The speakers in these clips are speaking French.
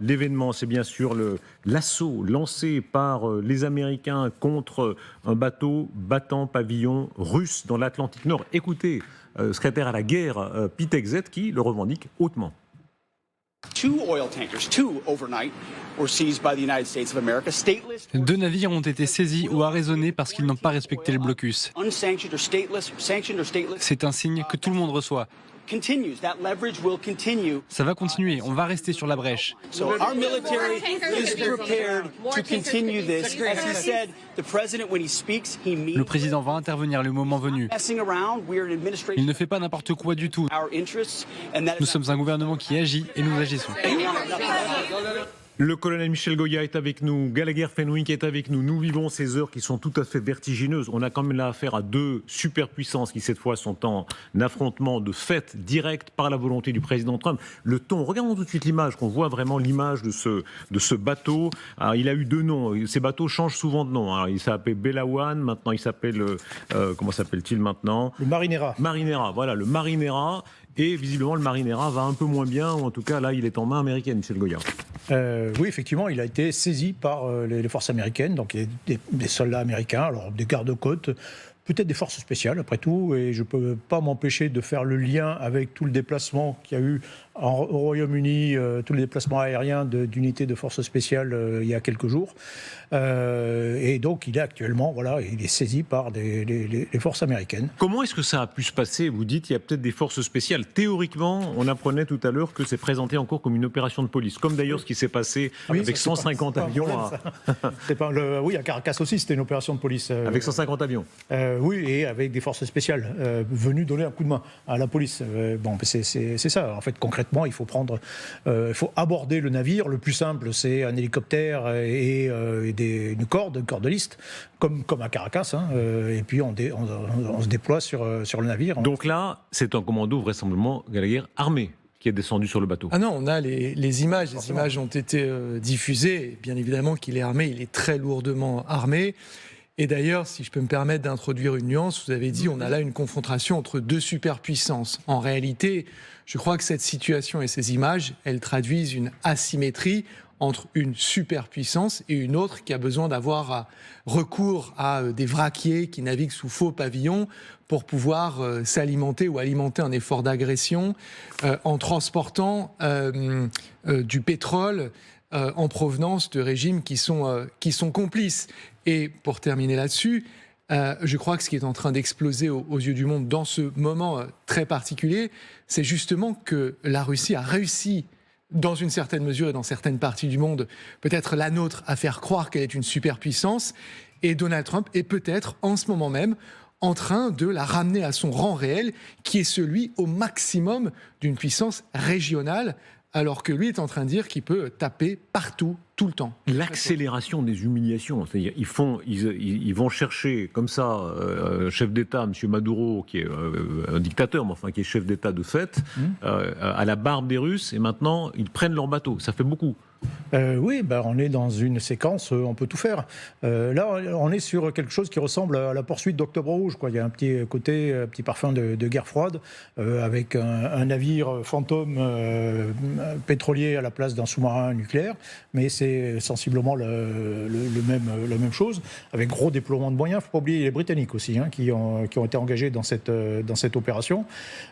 l'événement, c'est bien sûr l'assaut lancé par les Américains contre un bateau battant pavillon russe dans l'Atlantique Nord. Écoutez, secrétaire à la guerre, Pete Hegseth, qui le revendique hautement. Deux navires ont été saisis ou arraisonnés parce qu'ils n'ont pas respecté le blocus. C'est un signe que tout le monde reçoit. Ça va continuer, on va rester sur la brèche. Le président va intervenir le moment venu. Il ne fait pas n'importe quoi du tout. Nous sommes un gouvernement qui agit et nous agissons. Le colonel Michel Goya est avec nous, Gallagher Fenwick est avec nous. Nous vivons ces heures qui sont tout à fait vertigineuses. On a quand même là affaire à deux superpuissances qui cette fois sont en affrontement de fait direct par la volonté du président Trump. Le ton, regardons tout de suite l'image, qu'on voit vraiment l'image de ce bateau. Alors, il a eu deux noms, ces bateaux changent souvent de nom. Alors, il s'appelle Belawan, maintenant il s'appelle, comment s'appelle-t-il maintenant ? Le Marinera. Marinera, voilà, le Marinera. Et visiblement, le Marinera va un peu moins bien, ou en tout cas, là, il est en main américaine, Michel Goya. Oui, effectivement, il a été saisi par les forces américaines, donc des soldats américains, alors des gardes-côtes, peut-être des forces spéciales, après tout, et je ne peux pas m'empêcher de faire le lien avec tout le déplacement qu'il y a eu au Royaume-Uni, tous les déplacements aériens d'unités de forces spéciales il y a quelques jours. Et donc, il est actuellement, voilà, il est saisi par les forces américaines. Comment est-ce que ça a pu se passer ? Vous dites qu'il y a peut-être des forces spéciales. Théoriquement, on apprenait tout à l'heure que c'est présenté encore comme une opération de police, comme d'ailleurs ce qui s'est passé avec 150 avions. Oui, à Caracas aussi, c'était une opération de police. Avec 150 avions. Oui, et avec des forces spéciales venues donner un coup de main à la police. Bon, c'est ça. En fait, concrètement, il faut aborder le navire. Le plus simple, c'est un hélicoptère et une corde de liste, comme à Caracas. Et puis, on se déploie sur le navire. Donc là, c'est un commando vraisemblablement, Gallagher, armé, qui est descendu sur le bateau. Ah non, on a les images. Les images ont été diffusées. Bien évidemment qu'il est armé. Il est très lourdement armé. Et d'ailleurs, si je peux me permettre d'introduire une nuance, vous avez dit on a là une confrontation entre deux superpuissances. En réalité, je crois que cette situation et ces images, elles traduisent une asymétrie entre une superpuissance et une autre qui a besoin d'avoir recours à des vraquiers qui naviguent sous faux pavillons pour pouvoir s'alimenter ou alimenter un effort d'agression en transportant du pétrole en provenance de régimes qui sont complices. Et pour terminer là-dessus, je crois que ce qui est en train d'exploser aux yeux du monde dans ce moment très particulier, c'est justement que la Russie a réussi, dans une certaine mesure et dans certaines parties du monde, peut-être la nôtre, à faire croire qu'elle est une superpuissance. Et Donald Trump est peut-être en ce moment même en train de la ramener à son rang réel, qui est celui au maximum d'une puissance régionale, alors que lui est en train de dire qu'il peut taper partout, tout le temps. L'accélération des humiliations, c'est-à-dire ils vont chercher comme ça un chef d'État, M. Maduro, qui est un dictateur, mais enfin qui est chef d'État de fait, à la barbe des Russes, et maintenant ils prennent leur bateau. Ça fait beaucoup. Oui, on est dans une séquence, on peut tout faire. Là, on est sur quelque chose qui ressemble à la poursuite d'Octobre Rouge, quoi. Il y a un petit côté, un petit parfum de guerre froide, avec un navire fantôme pétrolier à la place d'un sous-marin nucléaire, mais c'est sensiblement la même chose, avec gros déploiement de moyens. Il ne faut pas oublier les Britanniques aussi, qui ont été engagés dans cette opération,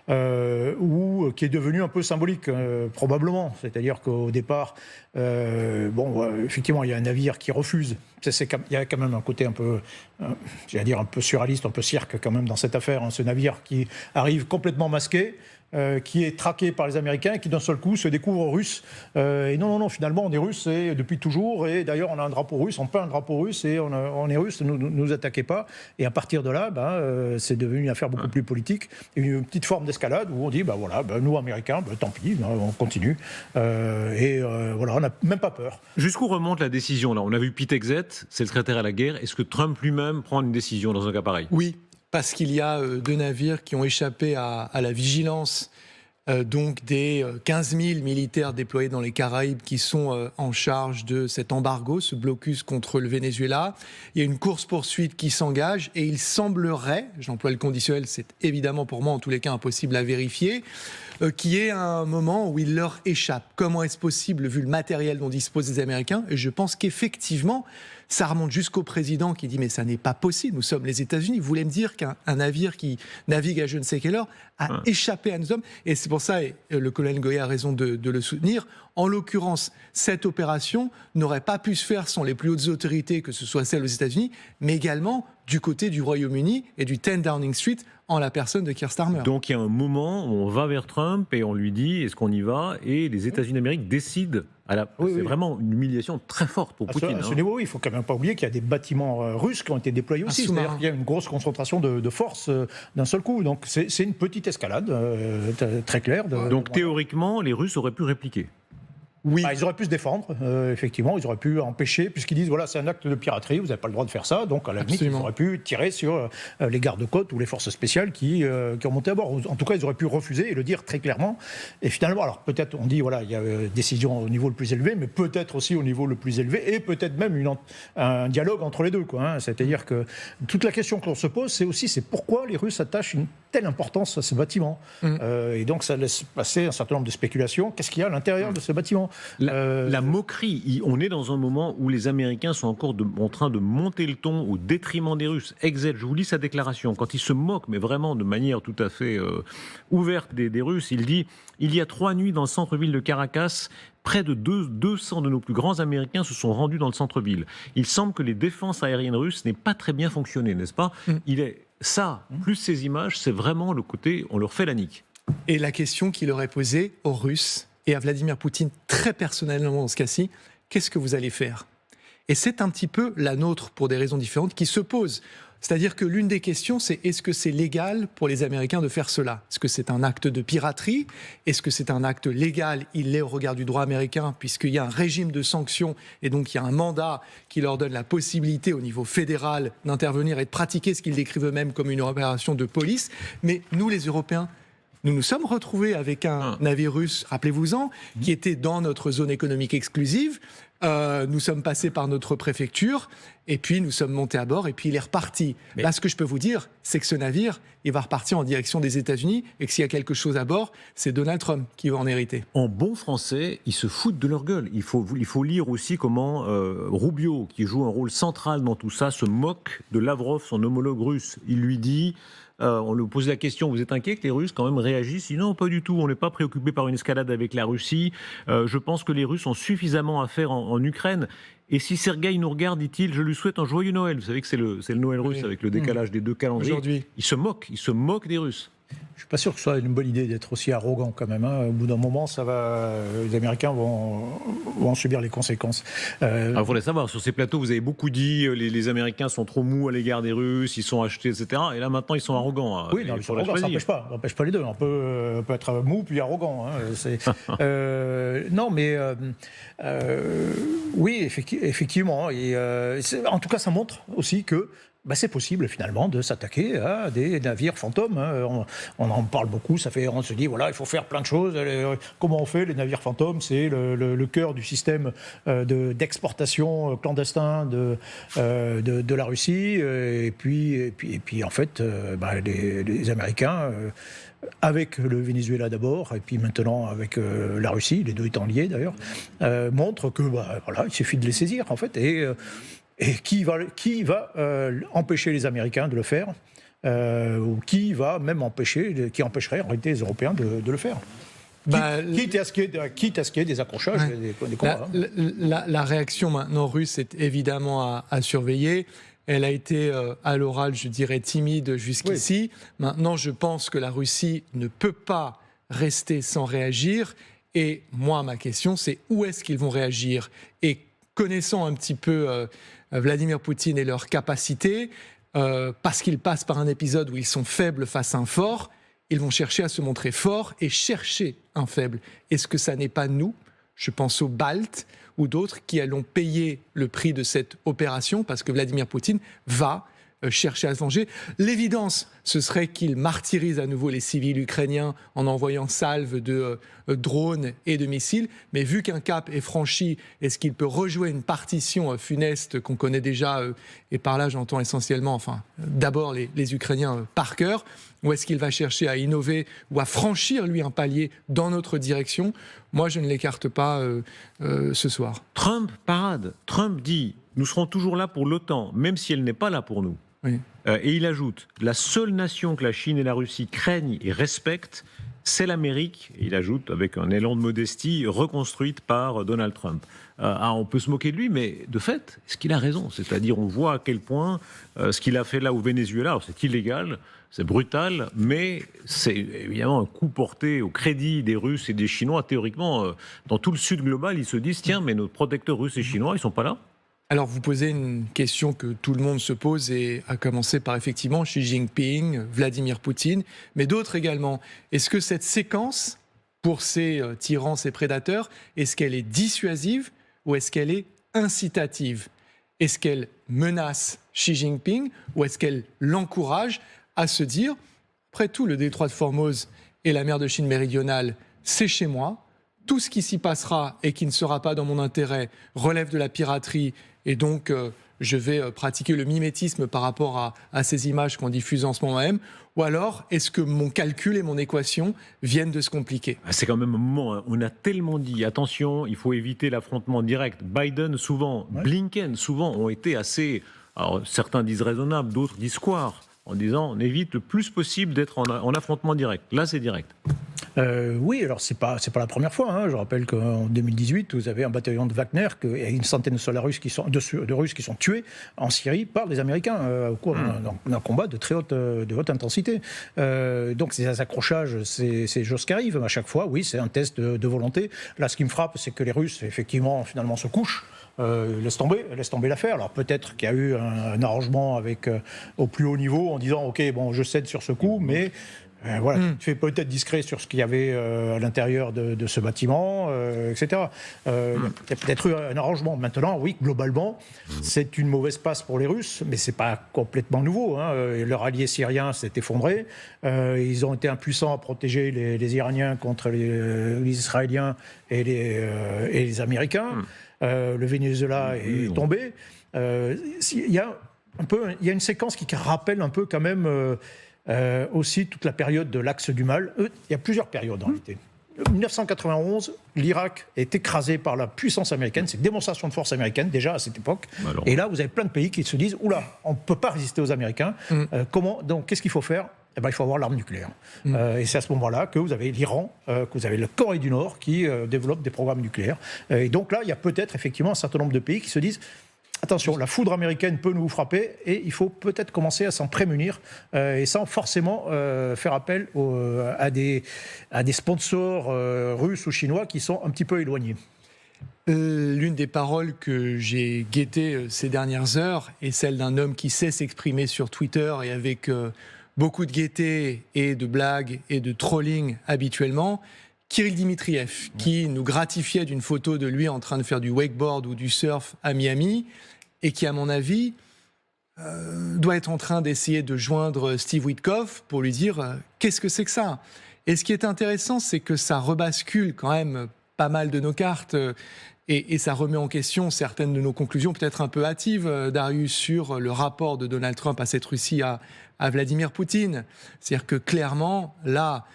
qui est devenue un peu symbolique, probablement. C'est-à-dire qu'au départ, effectivement, il y a un navire qui refuse. Il y a quand même un côté un peu surréaliste, un peu cirque quand même dans cette affaire. Ce navire qui arrive complètement masqué, qui est traqué par les Américains et qui d'un seul coup se découvre russe. Et non, finalement on est russe et depuis toujours. Et d'ailleurs on a un drapeau russe, on peint un drapeau russe et on est russe, ne nous attaquez pas. Et à partir de là, c'est devenu une affaire beaucoup plus politique. Une petite forme d'escalade où on dit, nous Américains, tant pis, on continue. On n'a même pas peur. Jusqu'où remonte la décision là ? On a vu Pete Hegseth, c'est le secrétaire à la guerre. Est-ce que Trump lui-même prend une décision dans un cas pareil ? Oui. Parce qu'il y a deux navires qui ont échappé à la vigilance donc des 15 000 militaires déployés dans les Caraïbes qui sont en charge de cet embargo, ce blocus contre le Venezuela. Il y a une course-poursuite qui s'engage et il semblerait, j'emploie le conditionnel, c'est évidemment pour moi en tous les cas impossible à vérifier, qu'il y ait un moment où il leur échappe. Comment est-ce possible vu le matériel dont disposent les Américains ? Et je pense qu'effectivement, ça remonte jusqu'au président qui dit « mais ça n'est pas possible, nous sommes les États-Unis ». Vous voulez me dire qu'un navire qui navigue à je ne sais quelle heure a échappé à nos hommes ? Et c'est pour ça, et le colonel Goya a raison de le soutenir, en l'occurrence, cette opération n'aurait pas pu se faire sans les plus hautes autorités, que ce soit celles aux États-Unis, mais également du côté du Royaume-Uni et du 10 Downing Street, en la personne de Keir Starmer. Donc il y a un moment où on va vers Trump et on lui dit est-ce qu'on y va ? Et les États-Unis d'Amérique décident. C'est vraiment une humiliation très forte pour Poutine. À ce niveau, il ne faut quand même pas oublier qu'il y a des bâtiments russes qui ont été déployés aussi. C'est-à-dire qu'il y a une grosse concentration de force d'un seul coup. Donc c'est une petite escalade très claire. Donc théoriquement, les Russes auraient pu répliquer. Oui. Ils auraient pu se défendre, effectivement, ils auraient pu empêcher, puisqu'ils disent voilà, c'est un acte de piraterie, vous n'avez pas le droit de faire ça, donc à la limite, ils auraient pu tirer sur les gardes-côtes ou les forces spéciales qui ont monté à bord. En tout cas, ils auraient pu refuser et le dire très clairement. Et finalement, alors peut-être, on dit voilà, il y a décision au niveau le plus élevé, mais peut-être aussi au niveau le plus élevé, et peut-être même un dialogue entre les deux, quoi. C'est-à-dire que toute la question que l'on se pose, c'est pourquoi les Russes attachent une telle importance à ce bâtiment. Et donc, ça laisse passer un certain nombre de spéculations. Qu'est-ce qu'il y a à l'intérieur de ce bâtiment ? La moquerie, on est dans un moment où les Américains sont encore en train de monter le ton au détriment des Russes. Exet, je vous lis sa déclaration, quand il se moque, mais vraiment de manière tout à fait ouverte des Russes, il dit « Il y a 3 nuits dans le centre-ville de Caracas, près de 200 de nos plus grands Américains se sont rendus dans le centre-ville. Il semble que les défenses aériennes russes n'aient pas très bien fonctionné, n'est-ce pas ?» Ça, plus ces images, c'est vraiment le côté « on leur fait la nique ». Et la question qu'il aurait posée aux Russes et à Vladimir Poutine très personnellement dans ce cas-ci, qu'est-ce que vous allez faire ? Et c'est un petit peu la nôtre, pour des raisons différentes, qui se pose. C'est-à-dire que l'une des questions, c'est est-ce que c'est légal pour les Américains de faire cela ? Est-ce que c'est un acte de piraterie ? Est-ce que c'est un acte légal ? Il l'est au regard du droit américain, puisqu'il y a un régime de sanctions, et donc il y a un mandat qui leur donne la possibilité au niveau fédéral d'intervenir et de pratiquer ce qu'ils décrivent eux-mêmes comme une opération de police. Mais nous, les Européens, nous nous sommes retrouvés avec un navire russe, rappelez-vous-en, qui était dans notre zone économique exclusive. Nous sommes passés par notre préfecture et puis nous sommes montés à bord et puis il est reparti. Là, ce que je peux vous dire, c'est que ce navire, il va repartir en direction des États-Unis et que s'il y a quelque chose à bord, c'est Donald Trump qui va en hériter. En bon français, ils se foutent de leur gueule. Il faut lire aussi comment Rubio, qui joue un rôle central dans tout ça, se moque de Lavrov, son homologue russe. Il lui dit... on lui pose la question, vous êtes inquiet que les Russes quand même réagissent ? Non, pas du tout, on n'est pas préoccupé par une escalade avec la Russie. Je pense que les Russes ont suffisamment à faire en Ukraine. Et si Sergueï nous regarde, dit-il, je lui souhaite un joyeux Noël. Vous savez que c'est le Noël russe avec le décalage des deux calendriers. Aujourd'hui. Il se moque des Russes. Je ne suis pas sûr que ce soit une bonne idée d'être aussi arrogant quand même. Au bout d'un moment, les Américains vont en subir les conséquences. Il faudrait savoir, sur ces plateaux, vous avez beaucoup dit les Américains sont trop mous à l'égard des Russes, ils sont achetés, etc. Et là, maintenant, ils sont arrogants. Oui, non, ils sont arrogants, ça n'empêche pas les deux. On peut être mou puis arrogant. Non, mais oui, effectivement. Et, en tout cas, ça montre aussi que c'est possible finalement de s'attaquer à des navires fantômes. On en parle beaucoup, on se dit voilà, il faut faire plein de choses. Comment on fait ? Les navires fantômes, c'est le cœur du système d'exportation clandestin de la Russie. Et puis en fait, les Américains, avec le Venezuela d'abord, et puis maintenant avec la Russie, les deux étant liés d'ailleurs, montrent que il suffit de les saisir en fait. Et qui va empêcher les Américains de le faire ou qui empêcherait en réalité les Européens de le faire quitte à ce qu'il y ait des accrochages et des combats. La réaction maintenant russe est évidemment à surveiller. Elle a été à l'oral, je dirais, timide jusqu'ici. Oui. Maintenant, je pense que la Russie ne peut pas rester sans réagir. Et moi, ma question, c'est où est-ce qu'ils vont réagir ? Et connaissant un petit peu Vladimir Poutine et leurs capacités, parce qu'ils passent par un épisode où ils sont faibles face à un fort, ils vont chercher à se montrer forts et chercher un faible. Est-ce que ça n'est pas nous, je pense aux Baltes ou d'autres, qui allons payer le prix de cette opération, parce que Vladimir Poutine va chercher à se venger. L'évidence, ce serait qu'il martyrise à nouveau les civils ukrainiens en envoyant salves de drones et de missiles. Mais vu qu'un cap est franchi, est-ce qu'il peut rejouer une partition funeste qu'on connaît déjà, et par là j'entends essentiellement, d'abord les Ukrainiens par cœur, ou est-ce qu'il va chercher à innover ou à franchir, lui, un palier dans notre direction? Moi, je ne l'écarte pas ce soir. Trump parade. Trump dit « Nous serons toujours là pour l'OTAN, même si elle n'est pas là pour nous ». Oui. Et il ajoute « La seule nation que la Chine et la Russie craignent et respectent, c'est l'Amérique », et il ajoute avec un élan de modestie, reconstruite par Donald Trump. On peut se moquer de lui, mais de fait, est-ce qu'il a raison? C'est-à-dire, on voit à quel point ce qu'il a fait là au Venezuela, alors c'est illégal, c'est brutal, mais c'est évidemment un coup porté au crédit des Russes et des Chinois. Théoriquement, dans tout le Sud global, ils se disent « Tiens, mais nos protecteurs russes et chinois, ils ne sont pas là ?» Alors, vous posez une question que tout le monde se pose, et à commencer par effectivement Xi Jinping, Vladimir Poutine, mais d'autres également. Est-ce que cette séquence, pour ces tyrans, ces prédateurs, est-ce qu'elle est dissuasive ou est-ce qu'elle est incitative? Est-ce qu'elle menace Xi Jinping ou est-ce qu'elle l'encourage à se dire, après tout, le détroit de Formose et la mer de Chine méridionale, c'est chez moi. Tout ce qui s'y passera et qui ne sera pas dans mon intérêt relève de la piraterie, et donc je vais pratiquer le mimétisme par rapport à ces images qu'on diffuse en ce moment même. Ou alors, est-ce que mon calcul et mon équation viennent de se compliquer? C'est quand même un moment, on a tellement dit, attention, il faut éviter l'affrontement direct. Biden, souvent, Blinken, souvent, ont été assez, alors certains disent raisonnables, d'autres disent square, en disant on évite le plus possible d'être en affrontement direct. Là, c'est direct. Oui, alors c'est pas la première fois. Hein. Je rappelle qu'en 2018, vous avez un bataillon de Wagner et une centaine de soldats russes de Russes qui sont tués en Syrie par des Américains au cours d'un combat de très haute intensité. Donc ces accrochages, c'est des choses qui arrivent. À chaque fois, oui, c'est un test de volonté. Là, ce qui me frappe, c'est que les Russes, effectivement, finalement, se couchent. Laisse tomber l'affaire. Alors peut-être qu'il y a eu un arrangement avec au plus haut niveau en disant ok, bon, je cède sur ce coup, mais voilà, tu fais peut-être discret sur ce qu'il y avait à l'intérieur de ce bâtiment, etc. Il y a peut-être eu un arrangement. Maintenant, oui, globalement, c'est une mauvaise passe pour les Russes, mais c'est pas complètement nouveau. Hein. Leur allié syrien s'est effondré. Ils ont été impuissants à protéger les Iraniens contre les Israéliens et les Américains. Le Venezuela est tombé. Il y a une séquence qui rappelle un peu quand même aussi toute la période de l'axe du mal. Il y a plusieurs périodes en réalité. 1991, l'Irak est écrasé par la puissance américaine. C'est une démonstration de force américaine déjà à cette époque. Et là, vous avez plein de pays qui se disent « Oula, on ne peut pas résister aux Américains. Donc, qu'est-ce qu'il faut faire ?» Eh ben, il faut avoir l'arme nucléaire. Et c'est à ce moment-là que vous avez l'Iran, que vous avez la Corée du Nord qui développe des programmes nucléaires. Et donc là, il y a peut-être effectivement un certain nombre de pays qui se disent attention, la foudre américaine peut nous frapper et il faut peut-être commencer à s'en prémunir et sans forcément faire appel à des sponsors russes ou chinois qui sont un petit peu éloignés. L'une des paroles que j'ai guettées ces dernières heures est celle d'un homme qui sait s'exprimer sur Twitter et avec beaucoup de gaieté et de blagues et de trolling habituellement, Kirill Dmitriev, qui nous gratifiait d'une photo de lui en train de faire du wakeboard ou du surf à Miami, et qui, à mon avis, doit être en train d'essayer de joindre Steve Witkoff pour lui dire qu'est-ce que c'est que ça? Et ce qui est intéressant, c'est que ça rebascule quand même pas mal de nos cartes, et ça remet en question certaines de nos conclusions, peut-être un peu hâtives, Darius, sur le rapport de Donald Trump à cette Russie, à Vladimir Poutine. C'est-à-dire que clairement, là,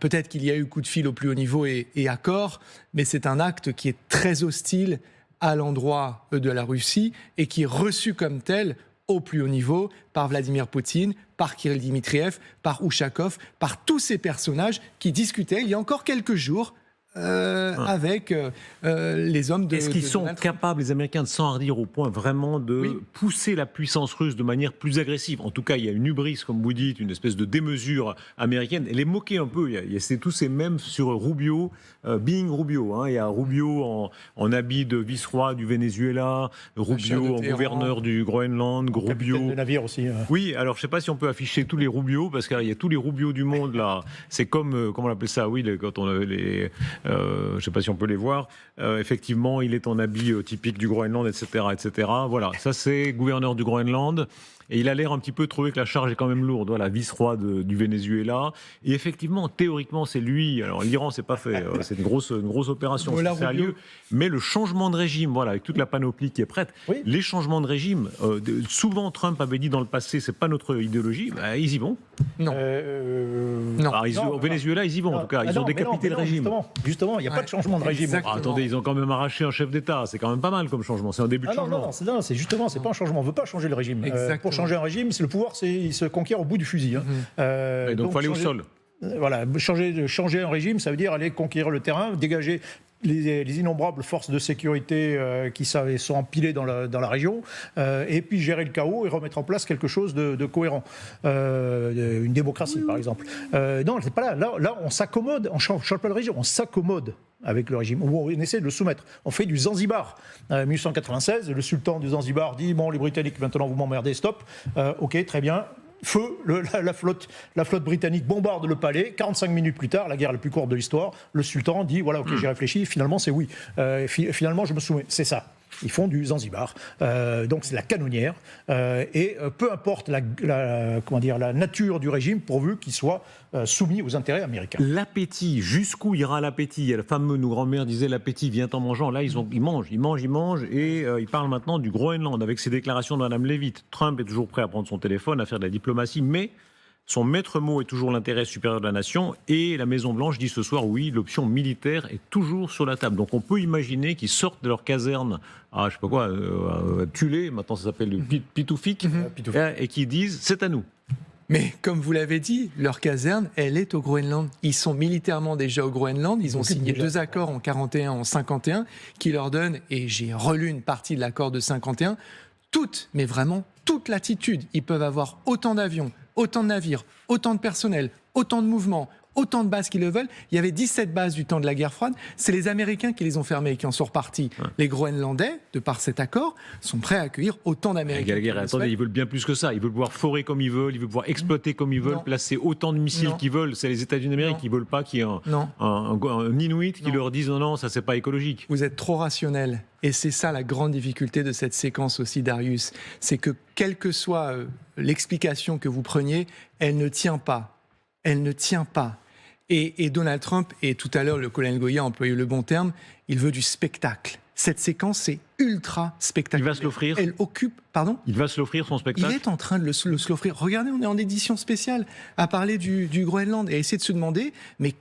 peut-être qu'il y a eu coup de fil au plus haut niveau et accord, mais c'est un acte qui est très hostile à l'endroit de la Russie et qui est reçu comme tel au plus haut niveau par Vladimir Poutine, par Kirill Dmitriev, par Ushakov, par tous ces personnages qui discutaient il y a encore quelques jours avec les hommes de... Est-ce qu'ils sont capables, les Américains, de s'enhardir au point vraiment de pousser la puissance russe de manière plus agressive? En tout cas, il y a une hubris, comme vous dites, une espèce de démesure américaine. Elle est moquée un peu. Il y a tous ces mèmes sur Rubio, Being Rubio. Hein. Il y a Rubio en habit de vice-roi du Venezuela, Rubio en gouverneur du Groenland, Rubio... de navire aussi. Oui, alors je ne sais pas si on peut afficher tous les Rubio, parce qu'il y a tous les Rubio du monde, là. C'est comme, comment on appelle ça? Oui, quand on avait je ne sais pas si on peut les voir. Effectivement, il est en habit typique du Groenland, etc., etc. Voilà, ça c'est gouverneur du Groenland. Et il a l'air un petit peu trouver que la charge est quand même lourde. Voilà, vice-roi du Venezuela. Et effectivement, théoriquement, c'est lui. Alors l'Iran, c'est pas fait. C'est une grosse opération. Voilà, C'est sérieux. Mais le changement de régime, voilà, avec toute la panoplie qui est prête, Oui. les changements de régime, souvent Trump avait dit dans le passé, c'est pas notre idéologie. Bah, ils y vont. Non. Non. Alors, au Venezuela, ils y vont en tout cas. Ils ont décapité le régime. Justement, il n'y a pas de changement de régime. Exactement. Ah, attendez, ils ont quand même arraché un chef d'État. C'est quand même pas mal comme changement. C'est un début de changement. Non, c'est justement, c'est pas un changement. On veut pas changer le régime. Pour changer un régime, c'est le pouvoir, il se conquiert au bout du fusil. Et donc, il faut aller au sol. Voilà, changer un régime, ça veut dire aller conquérir le terrain, dégager les innombrables forces de sécurité qui sont empilées dans la région, et puis gérer le chaos et remettre en place quelque chose de cohérent. Une démocratie, par exemple. Non, c'est pas là. Là, on s'accommode, on change pas le régime, on s'accommode avec le régime. On essaie de le soumettre. On fait du Zanzibar. 1896, le sultan du Zanzibar dit « Bon, les Britanniques, maintenant vous m'emmerdez, stop. Ok, très bien. » Feu, la flotte britannique bombarde le palais. 45 minutes plus tard, la guerre la plus courte de l'histoire, le sultan dit voilà, ok, j'ai réfléchi, finalement c'est oui. Finalement, je me soumets. C'est ça. Ils font du Zanzibar. Donc c'est la canonnière. Et peu importe la nature du régime, pourvu qu'il soit soumis aux intérêts américains. L'appétit, jusqu'où ira l'appétit? Le fameux, nos grands-mères disaient l'appétit vient en mangeant. Là, ils mangent. Et ils parlent maintenant du Groenland avec ces déclarations de Mme Leavitt. Trump est toujours prêt à prendre son téléphone, à faire de la diplomatie, mais son maître mot est toujours l'intérêt supérieur de la nation. Et la Maison-Blanche dit ce soir, oui, l'option militaire est toujours sur la table. Donc on peut imaginer qu'ils sortent de leur caserne à, je sais pas quoi, Tulé, maintenant ça s'appelle le Pitoufik, et qu'ils disent c'est à nous. Mais comme vous l'avez dit, leur caserne, elle est au Groenland. Ils sont militairement déjà au Groenland. Ils ont signé 2 accords en 41, en 51, qui leur donnent, et j'ai relu une partie de l'accord de 51, mais vraiment toute latitude. Ils peuvent avoir autant d'avions, autant de navires, autant de personnel, autant de mouvements, autant de bases qu'ils le veulent. Il y avait 17 bases du temps de la guerre froide. C'est les Américains qui les ont fermées et qui en sont repartis. Ouais. Les Groenlandais, de par cet accord, sont prêts à accueillir autant d'Américains. Attendez, ils veulent bien plus que ça. Ils veulent pouvoir forer comme ils veulent, ils veulent pouvoir exploiter comme ils veulent, placer autant de missiles qu'ils veulent. C'est les États-Unis d'Amérique qui ne veulent pas qu'il y ait un Inuit qui leur dise non, ça c'est pas écologique. Vous êtes trop rationnel. Et c'est ça la grande difficulté de cette séquence aussi, Darius. C'est que quelle que soit l'explication que vous preniez, elle ne tient pas. Elle ne tient pas. Et Donald Trump, et tout à l'heure le colonel Goya a employé le bon terme, il veut du spectacle. Cette séquence est ultra spectaculaire. Il va se l'offrir. Elle occupe, pardon ? Il va se l'offrir son spectacle. Il est en train de se l'offrir. Regardez, on est en édition spéciale à parler du Groenland et à essayer de se demander, mais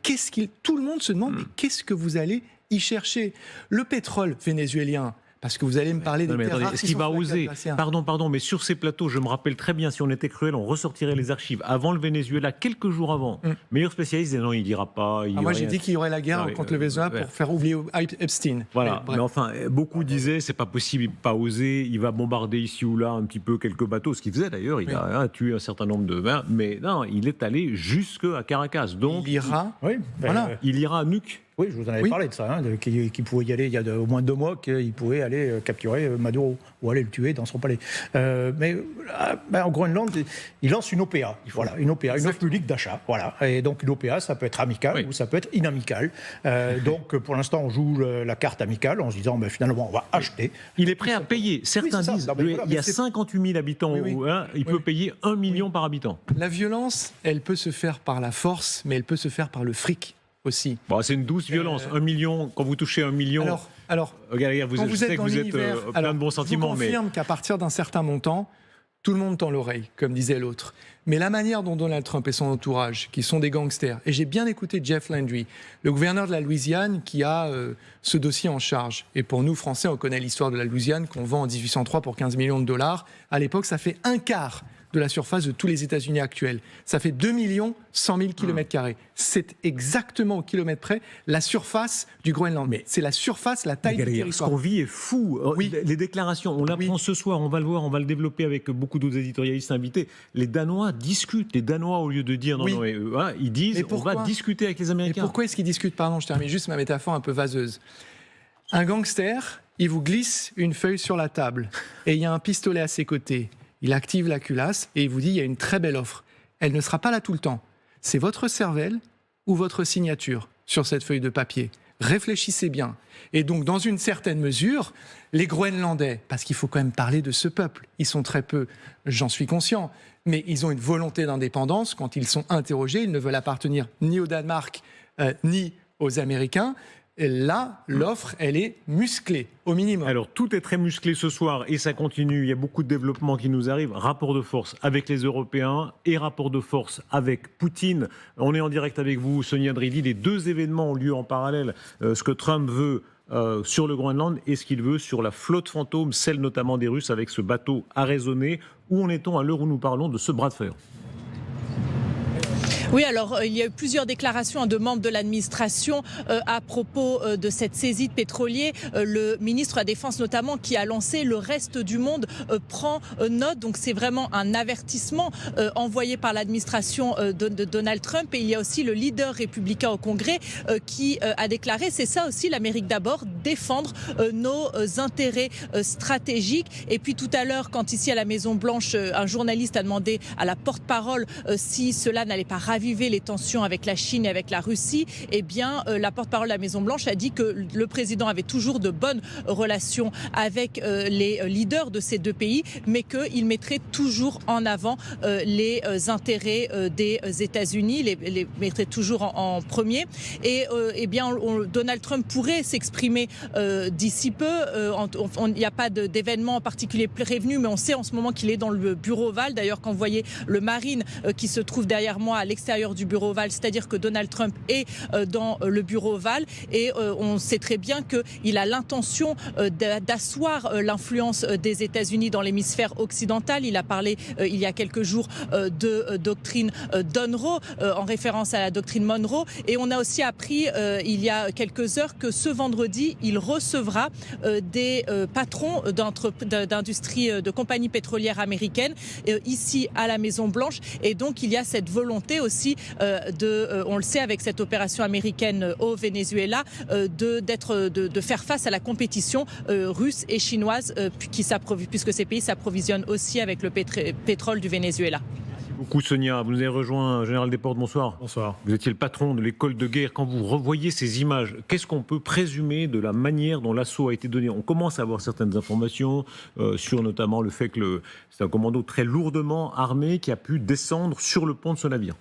tout le monde se demande, mais qu'est-ce que vous allez y chercher ? Le pétrole vénézuélien. Parce que vous allez me parler des terres rares. Est-ce qu'il va oser ? Pardon, mais sur ces plateaux, je me rappelle très bien, si on était cruel, on ressortirait les archives. Avant le Venezuela, quelques jours avant, meilleur spécialiste disait non, il ne dira pas. Moi, j'ai dit qu'il y aurait la guerre contre le Venezuela pour faire oublier Epstein. Voilà, mais enfin, beaucoup disaient c'est pas possible, il ne pas oser, il va bombarder ici ou là un petit peu quelques bateaux, ce qu'il faisait d'ailleurs, il a tué un certain nombre de... Mais non, il est allé jusqu'à Caracas. Donc, il ira, il ira à Nuuk. Oui, je vous en avais parlé de ça, qu'il pouvait y aller il y a au moins 2 mois, qu'il pouvait aller capturer Maduro ou aller le tuer dans son palais. Mais en Groenland, il lance une OPA, une offre publique d'achat. Voilà. Et donc une OPA, ça peut être amical ou ça peut être inamical. Donc pour l'instant, on joue la carte amicale en se disant finalement, on va acheter. Il est prêt à payer. Certains disent il y a 58 000 habitants, il peut payer 1 million par habitant. La violence, elle peut se faire par la force, mais elle peut se faire par le fric. Aussi. Bon, c'est une douce violence. 1 million, quand vous touchez 1 million. Alors vous sais que vous êtes plein de bons sentiments. Je vous confirme qu'à partir d'un certain montant, tout le monde tend l'oreille, comme disait l'autre. Mais la manière dont Donald Trump et son entourage, qui sont des gangsters, et j'ai bien écouté Jeff Landry, le gouverneur de la Louisiane, qui a ce dossier en charge. Et pour nous, Français, on connaît l'histoire de la Louisiane, qu'on vend en 1803 pour 15 millions de dollars. À l'époque, ça fait 1/4 de la surface de tous les États-Unis actuels. Ça fait 2 100 000 km². C'est exactement au kilomètre près la surface du Groenland. Mais c'est la surface, la taille du territoire. Ce qu'on vit est fou. Oui. Les déclarations, on l'apprend ce soir, on va le voir, on va le développer avec beaucoup d'autres éditorialistes invités. Les Danois discutent. Les Danois, au lieu de dire ils disent on va discuter avec les Américains. Et pourquoi est-ce qu'ils discutent ? Pardon, je termine juste ma métaphore un peu vaseuse. Un gangster, il vous glisse une feuille sur la table et il y a un pistolet à ses côtés. Il active la culasse et il vous dit il y a une très belle offre. Elle ne sera pas là tout le temps. C'est votre cervelle ou votre signature sur cette feuille de papier. réfléchissez bien. Et donc, dans une certaine mesure, les Groenlandais, parce qu'il faut quand même parler de ce peuple, ils sont très peu, j'en suis conscient, mais ils ont une volonté d'indépendance. Quand ils sont interrogés, ils ne veulent appartenir ni au Danemark, ni aux Américains. Et là, l'offre, elle est musclée, au minimum. Alors, tout est très musclé ce soir et ça continue. Il y a beaucoup de développements qui nous arrivent. Rapport de force avec les Européens et rapport de force avec Poutine. On est en direct avec vous, Sonia Dridi. Les deux événements ont lieu en parallèle. Ce que Trump veut sur le Groenland et ce qu'il veut sur la flotte fantôme, celle notamment des Russes avec ce bateau arraisonné. Où en est-on à l'heure où nous parlons de ce bras de fer ? Oui, alors il y a eu plusieurs déclarations de membres de l'administration à propos de cette saisie de pétroliers. Le ministre de la Défense notamment qui a lancé le reste du monde prend note. Donc c'est vraiment un avertissement envoyé par l'administration de Donald Trump. Et il y a aussi le leader républicain au Congrès qui a déclaré, c'est ça aussi l'Amérique d'abord, défendre nos intérêts stratégiques. Et puis tout à l'heure, quand ici à la Maison-Blanche, un journaliste a demandé à la porte-parole si cela n'allait pas raviver les tensions avec la Chine et avec la Russie, eh bien, la porte-parole de la Maison-Blanche a dit que le président avait toujours de bonnes relations avec les leaders de ces deux pays, mais qu'il mettrait toujours en avant les intérêts des États-Unis, les mettrait toujours en premier. Et eh bien, Donald Trump pourrait s'exprimer d'ici peu. Il n'y a pas d'événement en particulier prévenu, mais on sait en ce moment qu'il est dans le bureau Oval. D'ailleurs, quand vous voyez le Marine qui se trouve derrière moi à l'extérieur du bureau Oval, c'est-à-dire que Donald Trump est dans le bureau Oval et on sait très bien qu'il a l'intention d'asseoir l'influence des États-Unis dans l'hémisphère occidental. Il a parlé il y a quelques jours de doctrine Monroe en référence à la doctrine Monroe, et on a aussi appris il y a quelques heures que ce vendredi il recevra des patrons d'industries de compagnies pétrolières américaines ici à la Maison-Blanche, et donc il y a cette volonté aussi on le sait avec cette opération américaine au Venezuela, de faire face à la compétition russe et chinoise puisque ces pays s'approvisionnent aussi avec le pétrole du Venezuela. Merci beaucoup Sonia. Vous nous avez rejoint, Général Desportes, bonsoir. Bonsoir. Vous étiez le patron de l'école de guerre. Quand vous revoyez ces images, qu'est-ce qu'on peut présumer de la manière dont l'assaut a été donné ? On commence à avoir certaines informations sur notamment le fait que c'est un commando très lourdement armé qui a pu descendre sur le pont de ce navire.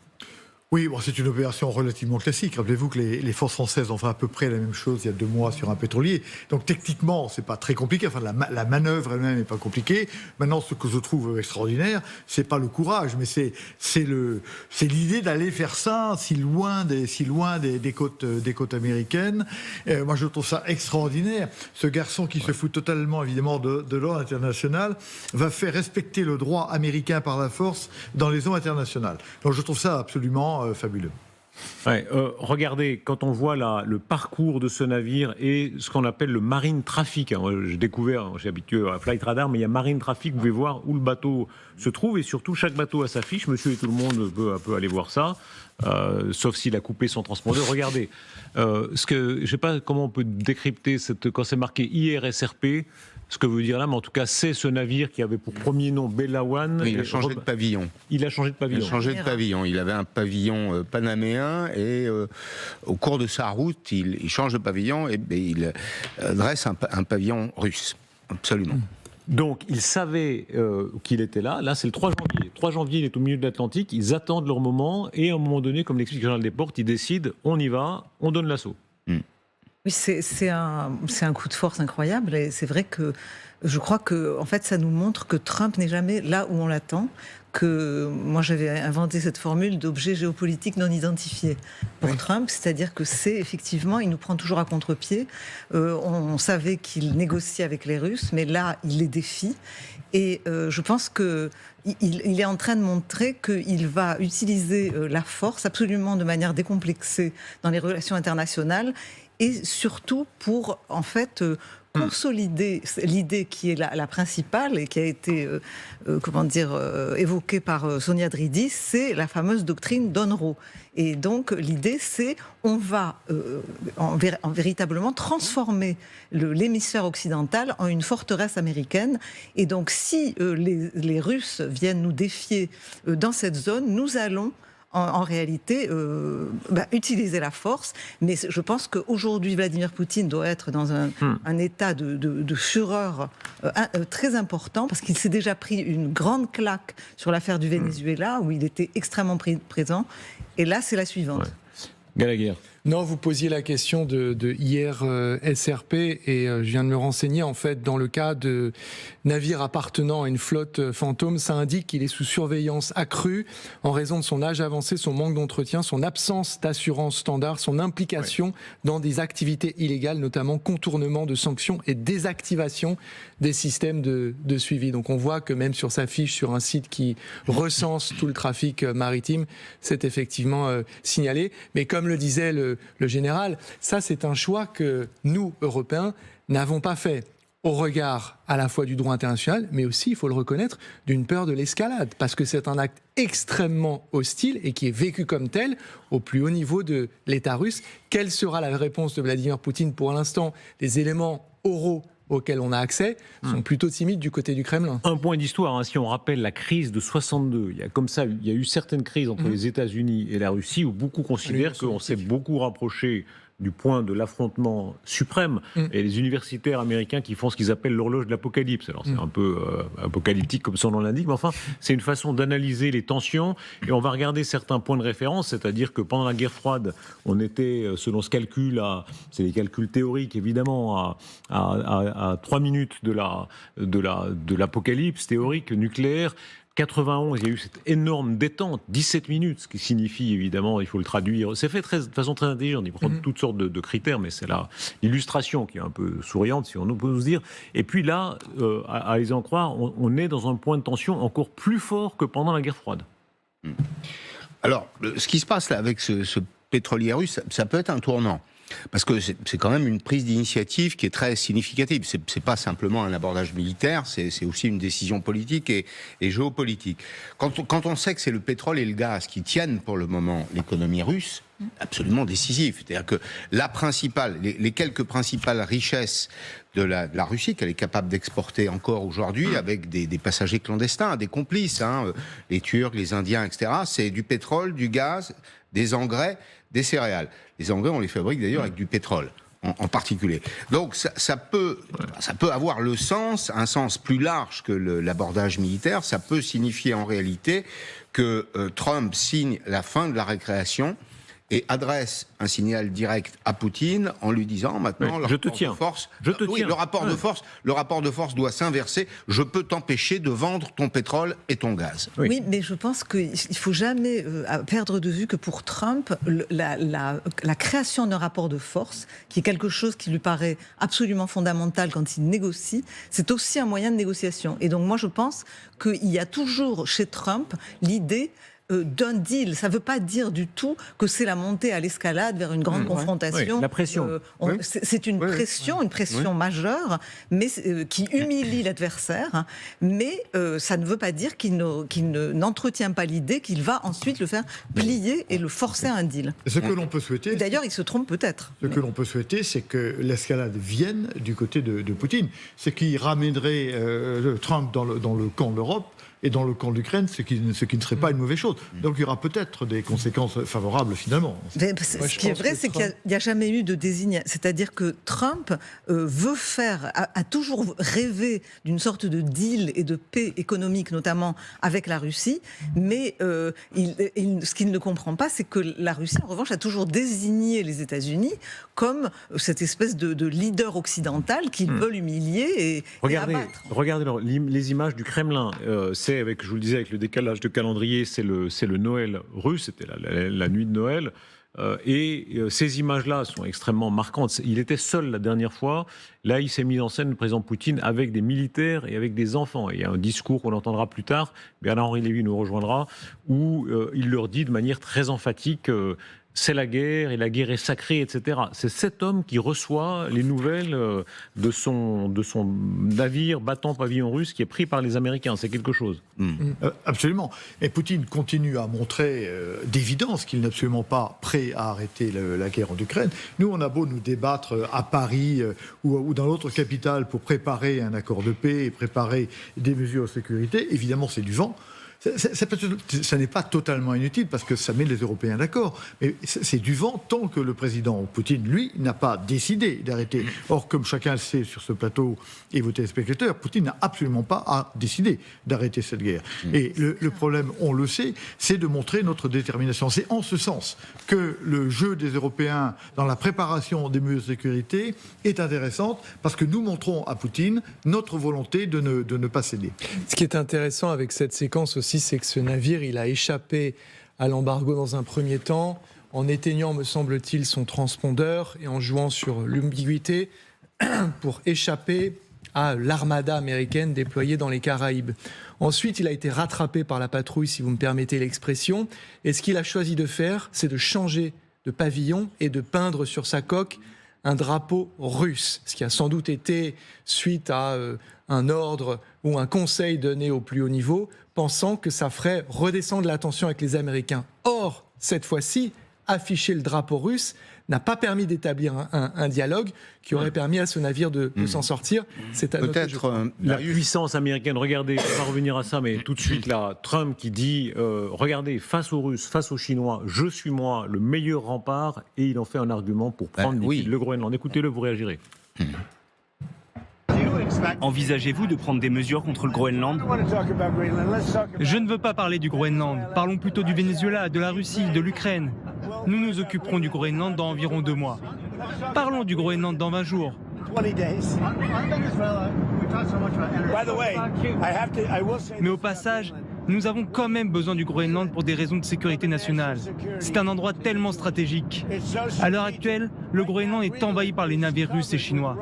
Oui, bon, c'est une opération relativement classique. Rappelez-vous que les forces françaises ont fait à peu près la même chose il y a 2 mois sur un pétrolier. Donc techniquement, c'est pas très compliqué. Enfin, la manœuvre elle-même n'est pas compliquée. Maintenant, ce que je trouve extraordinaire, c'est pas le courage, mais c'est l'idée d'aller faire ça si loin des côtes américaines. Moi, je trouve ça extraordinaire. Ce garçon qui se fout totalement, évidemment, de l'ordre international va faire respecter le droit américain par la force dans les eaux internationales. Donc, je trouve ça absolument fabuleux. Ouais, regardez, quand on voit le parcours de ce navire et ce qu'on appelle le marine traffic, hein, j'ai découvert, j'ai habitué à Flight Radar, mais il y a marine traffic, vous pouvez voir où le bateau se trouve, et surtout chaque bateau a sa fiche, monsieur et tout le monde peut aller voir ça, sauf s'il a coupé son transpondeur. Regardez, je ne sais pas comment on peut décrypter quand c'est marqué IRSRP, ce que veut dire là, mais en tout cas, c'est ce navire qui avait pour premier nom Belawan. Oui, il a changé de pavillon. Il a changé de pavillon. Il a changé de pavillon. Il avait un pavillon panaméen et au cours de sa route, il change de pavillon et il dresse un pavillon russe. Absolument. Donc, il savait qu'il était là. Là, c'est le 3 janvier. 3 janvier, il est au milieu de l'Atlantique. Ils attendent leur moment et à un moment donné, comme l'explique le Général Desportes, ils décident, on y va, on donne l'assaut. Oui, c'est un coup de force incroyable, et c'est vrai que je crois que en fait ça nous montre que Trump n'est jamais là où on l'attend, que moi j'avais inventé cette formule d'objet géopolitique non identifié pour Trump, c'est-à-dire que c'est effectivement, il nous prend toujours à contre-pied. On savait qu'il négociait avec les Russes, mais là il les défie, et je pense que il est en train de montrer qu'il va utiliser la force absolument de manière décomplexée dans les relations internationales, et surtout pour, en fait, consolider l'idée qui est la principale et qui a été, évoquée par Sonia Dridi, c'est la fameuse doctrine Monroe. Et donc, l'idée, c'est on va véritablement transformer l'hémisphère occidental en une forteresse américaine. Et donc, si les Russes viennent nous défier dans cette zone, nous allons en réalité utiliser la force. Mais je pense qu'aujourd'hui, Vladimir Poutine doit être dans un état de fureur très important, parce qu'il s'est déjà pris une grande claque sur l'affaire du Venezuela, où il était extrêmement présent. Et là, c'est la suivante. Ouais. Gallagher. Non, vous posiez la question de hier SRP et je viens de me renseigner. En fait, dans le cas de navires appartenant à une flotte fantôme, ça indique qu'il est sous surveillance accrue en raison de son âge avancé, son manque d'entretien, son absence d'assurance standard, son implication dans des activités illégales, notamment contournement de sanctions et désactivation des systèmes de suivi. Donc on voit que même sur sa fiche, sur un site qui recense tout le trafic maritime, c'est effectivement signalé. Mais comme le disait le général, ça c'est un choix que nous, Européens, n'avons pas fait au regard à la fois du droit international, mais aussi, il faut le reconnaître, d'une peur de l'escalade, parce que c'est un acte extrêmement hostile et qui est vécu comme tel au plus haut niveau de l'État russe. Quelle sera la réponse de Vladimir Poutine? Pour l'instant, les éléments oraux auxquels on a accès sont plutôt timides du côté du Kremlin. Un point d'histoire, si on rappelle la crise de 62, il y a eu certaines crises entre les États-Unis et la Russie où beaucoup considèrent qu'on s'est beaucoup rapproché du point de l'affrontement suprême, et les universitaires américains qui font ce qu'ils appellent l'horloge de l'apocalypse. Alors c'est un peu apocalyptique comme son nom l'indique, mais enfin c'est une façon d'analyser les tensions, et on va regarder certains points de référence, c'est-à-dire que pendant la guerre froide, on était, selon ce calcul, c'est des calculs théoriques évidemment, à 3 minutes de l'apocalypse théorique nucléaire. 91, il y a eu cette énorme détente, 17 minutes, ce qui signifie évidemment, il faut le traduire, c'est fait de façon très intelligente, il prend toutes sortes de critères, mais c'est l'illustration qui est un peu souriante, si on peut se dire. Et puis là, à les en croire, on est dans un point de tension encore plus fort que pendant la guerre froide. Alors, ce qui se passe là avec ce pétrolier russe, ça peut être un tournant. Parce que c'est quand même une prise d'initiative qui est très significative. C'est pas simplement un abordage militaire, c'est aussi une décision politique et géopolitique. Quand on sait que c'est le pétrole et le gaz qui tiennent pour le moment l'économie russe, absolument décisif. C'est-à-dire que les quelques principales richesses de la Russie qu'elle est capable d'exporter encore aujourd'hui avec des passagers clandestins, des complices, les Turcs, les Indiens, etc., c'est du pétrole, du gaz, des engrais, des céréales. Les engrais, on les fabrique d'ailleurs avec du pétrole en particulier. Donc ça peut avoir un sens plus large que l'abordage militaire. Ça peut signifier en réalité que Trump signe la fin de la récréation et adresse un signal direct à Poutine en lui disant maintenant le rapport de force doit s'inverser. Je peux t'empêcher de vendre ton pétrole et ton gaz. Oui, mais je pense qu'il ne faut jamais perdre de vue que pour Trump, la création d'un rapport de force, qui est quelque chose qui lui paraît absolument fondamental quand il négocie, c'est aussi un moyen de négociation. Et donc moi je pense qu'il y a toujours chez Trump l'idée d'un deal. Ça ne veut pas dire du tout que c'est la montée à l'escalade vers une grande confrontation. Oui, la pression. C'est une pression majeure, mais qui humilie l'adversaire. Mais ça ne veut pas dire qu'il n'entretient pas l'idée qu'il va ensuite le faire plier et le forcer à un deal. Ce que l'on peut souhaiter... Et d'ailleurs, il se trompe peut-être. Ce que l'on peut souhaiter, c'est que l'escalade vienne du côté de Poutine. Ce qui ramènerait Trump dans le camp de l'Europe et dans le camp de l'Ukraine, ce qui ne serait pas une mauvaise chose. Donc il y aura peut-être des conséquences favorables finalement. Ce qui est vrai, c'est qu'il n'y a jamais eu de désignation. C'est-à-dire que Trump a toujours rêvé d'une sorte de deal et de paix économique, notamment avec la Russie, mais ce qu'il ne comprend pas, c'est que la Russie, en revanche, a toujours désigné les États-Unis comme cette espèce de leader occidental qu'ils veulent humilier et abattre. Regardez les images du Kremlin. C'est, je vous le disais, avec le décalage de calendrier, c'est le Noël russe, c'était la nuit de Noël. Ces images-là sont extrêmement marquantes. Il était seul la dernière fois. Là, il s'est mis en scène, le président Poutine, avec des militaires et avec des enfants. Et il y a un discours qu'on entendra plus tard, Bernard-Henri Lévy nous rejoindra, où il leur dit de manière très emphatique c'est la guerre et la guerre est sacrée, etc. C'est cet homme qui reçoit les nouvelles de son navire battant pavillon russe qui est pris par les Américains. C'est quelque chose. Absolument. Et Poutine continue à montrer d'évidence qu'il n'est absolument pas prêt à arrêter la guerre en Ukraine. Nous, on a beau nous débattre à Paris ou dans l'autre capitale pour préparer un accord de paix et préparer des mesures de sécurité. Évidemment, c'est du vent. Ça n'est pas totalement inutile parce que ça met les Européens d'accord. Mais c'est du vent tant que le président Poutine, lui, n'a pas décidé d'arrêter. Or, comme chacun le sait sur ce plateau et vos téléspectateurs, Poutine n'a absolument pas décidé d'arrêter cette guerre. Et le problème, on le sait, c'est de montrer notre détermination. C'est en ce sens que le jeu des Européens dans la préparation des mesures de sécurité est intéressant parce que nous montrons à Poutine notre volonté de ne pas céder. Ce qui est intéressant avec cette séquence aussi, c'est que ce navire, il a échappé à l'embargo dans un premier temps, en éteignant, me semble-t-il, son transpondeur et en jouant sur l'ambiguïté pour échapper à l'armada américaine déployée dans les Caraïbes. Ensuite, il a été rattrapé par la patrouille, si vous me permettez l'expression, et ce qu'il a choisi de faire, c'est de changer de pavillon et de peindre sur sa coque un drapeau russe, ce qui a sans doute été suite à un ordre ou un conseil donné au plus haut niveau, pensant que ça ferait redescendre la tension avec les Américains. Or, cette fois-ci, afficher le drapeau russe n'a pas permis d'établir un dialogue qui aurait permis à ce navire de s'en sortir. C'est à noter, je crois. La puissance américaine, regardez, on va revenir à ça, mais tout de suite là, Trump qui dit, regardez, face aux Russes, face aux Chinois, je suis moi le meilleur rempart, et il en fait un argument pour prendre le Groenland. Écoutez-le, vous réagirez. Envisagez-vous de prendre des mesures contre le Groenland ? Je ne veux pas parler du Groenland. Parlons plutôt du Venezuela, de la Russie, de l'Ukraine. Nous nous occuperons du Groenland dans environ 2 mois. Parlons du Groenland dans 20 jours. Mais au passage, nous avons quand même besoin du Groenland pour des raisons de sécurité nationale. C'est un endroit tellement stratégique. À l'heure actuelle, le Groenland est envahi par les navires russes et chinois.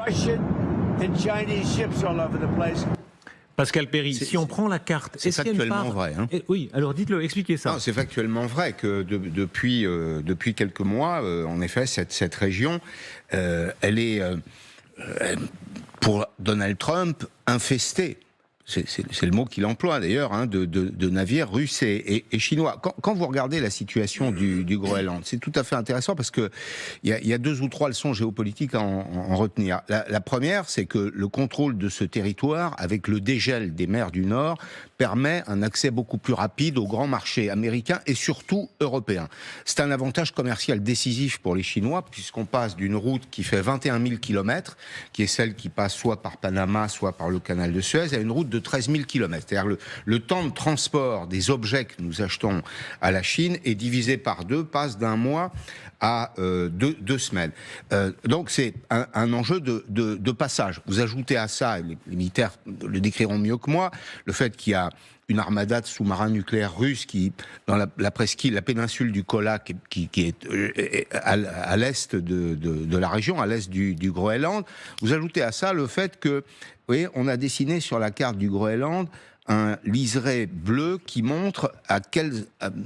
Pascal Perry, si on prend la carte... C'est factuellement vrai. Hein. Oui, alors dites-le, expliquez ça. Non, c'est factuellement vrai que depuis quelques mois, en effet, cette région, elle est, pour Donald Trump, infestée. C'est le mot qu'il emploie d'ailleurs, hein, de navires russes et chinois. Quand vous regardez la situation du Groenland, c'est tout à fait intéressant parce que il y a 2 ou 3 leçons géopolitiques à en retenir. La première, c'est que le contrôle de ce territoire, avec le dégel des mers du Nord, permet un accès beaucoup plus rapide aux grands marchés américains et surtout européens. C'est un avantage commercial décisif pour les Chinois puisqu'on passe d'une route qui fait 21 000 km, qui est celle qui passe soit par Panama, soit par le canal de Suez, à une route de 13 000 km. C'est-à-dire le temps de transport des objets que nous achetons à la Chine est divisé par 2, passe d'1 mois à 2 semaines. Donc c'est un enjeu de passage. Vous ajoutez à ça, les militaires le décriront mieux que moi, le fait qu'il y a une armada de sous-marins nucléaires russes qui, dans la presqu'île, la péninsule du Kola, qui est à l'est de la région, à l'est du Groenland. Vous ajoutez à ça le fait que, vous voyez, on a dessiné sur la carte du Groenland un liseré bleu qui montre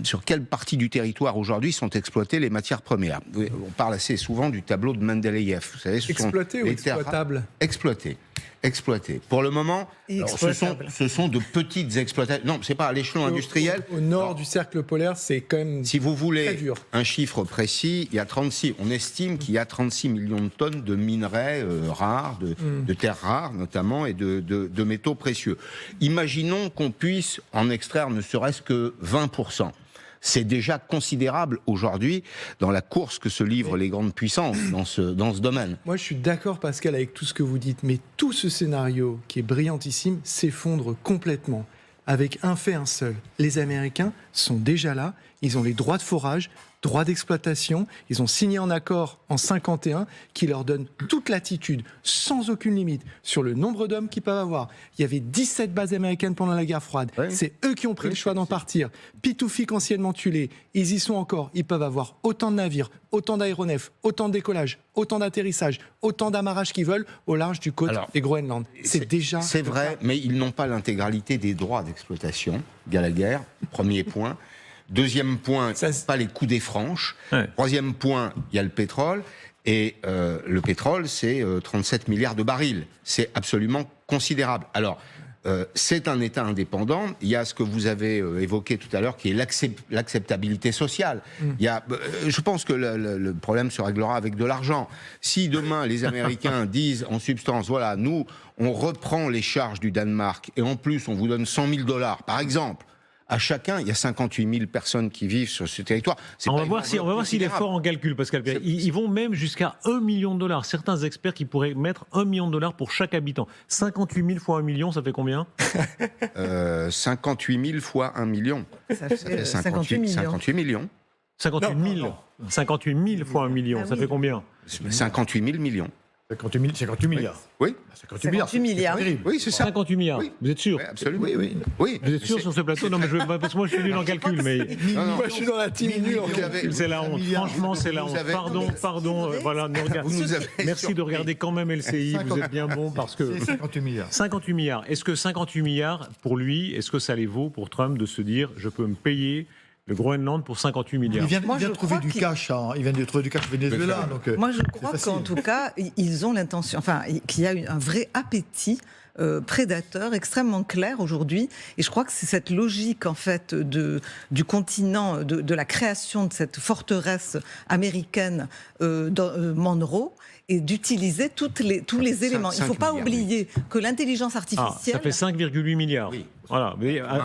sur quelle partie du territoire aujourd'hui sont exploitées les matières premières. On parle assez souvent du tableau de Mendeleïev. Vous savez, ce exploité sont ou les terres exploitable ? Exploité. Pour le moment, alors, ce sont de petites exploitations. Non, c'est pas à l'échelon industriel. Au nord du cercle polaire, c'est quand même si vous voulez très dur. Un chiffre précis, on estime qu'il y a 36 millions de tonnes de minerais rares, de terres rares notamment, et de métaux précieux. Imaginons qu'on puisse en extraire ne serait-ce que 20%. C'est déjà considérable aujourd'hui dans la course que se livrent les grandes puissances dans ce domaine. Moi, je suis d'accord, Pascal, avec tout ce que vous dites, mais tout ce scénario, qui est brillantissime, s'effondre complètement avec un fait, un seul. Les Américains sont déjà là, ils ont les droits de forage, droits d'exploitation, ils ont signé un accord en 1951 qui leur donne toute latitude, sans aucune limite, sur le nombre d'hommes qu'ils peuvent avoir. Il y avait 17 bases américaines pendant la guerre froide. Oui. C'est eux qui ont pris le choix d'en partir. Pitoufik, anciennement Tulé, ils y sont encore. Ils peuvent avoir autant de navires, autant d'aéronefs, autant de décollage, autant d'atterrissage, autant d'amarrages qu'ils veulent au large du côte des Groenland. C'est vrai, mais ils n'ont pas l'intégralité des droits d'exploitation. Gallagher, premier point. Deuxième point, pas les coûts des franches. Ouais. Troisième point, il y a le pétrole. Et le pétrole, c'est 37 milliards de barils. C'est absolument considérable. Alors, c'est un État indépendant. Il y a ce que vous avez évoqué tout à l'heure, qui est l'acceptabilité sociale. Il y a, je pense que le problème se réglera avec de l'argent. Si demain, les Américains disent en substance, voilà, nous, on reprend les charges du Danemark, et en plus, on vous donne $100 000, par exemple, à chacun. Il y a 58 000 personnes qui vivent sur ce territoire. On va voir s'il est fort en calcul, Pascal Perrier. Ils vont même jusqu'à $1 million. Certains experts qui pourraient mettre $1 million pour chaque habitant. 58 000 fois 1 million, ça fait combien 58 000 fois 1 million. Ça fait 58 millions. 58 millions. 58 000. 58 000 fois 1 million, ça fait combien 58 000 millions. 58 milliards. Oui. 58 milliards. terrible. Oui, c'est ça. 58 milliards. Oui. Vous êtes sûr Oui, absolument. Oui. Vous êtes sûr sur ce plateau? Non, mais parce que moi je suis nul en calcul, mais Moi, je suis dans la team nulle. c'est la honte. Franchement, c'est la honte. Pardon. Voilà, merci de regarder quand même LCI. Vous êtes bien bon parce que C'est 58 milliards. 58 milliards. Est-ce que 58 milliards pour lui, est-ce que ça les vaut pour Trump de se dire je peux me payer le Groenland pour 58 milliards? Il vient Moi, de je trouver crois du cash. Il vient de trouver du cash au Venezuela. Donc, Moi, je crois facile. qu'en tout cas, ils ont l'intention, qu'il y a un vrai appétit prédateur extrêmement clair aujourd'hui. Et je crois que c'est cette logique, en fait, du continent, de la création de cette forteresse américaine dans Monroe, et d'utiliser tous les éléments. Il ne faut pas oublier que l'intelligence artificielle... ça fait 5,8 milliards. Oui. Voilà. Vous voyez, La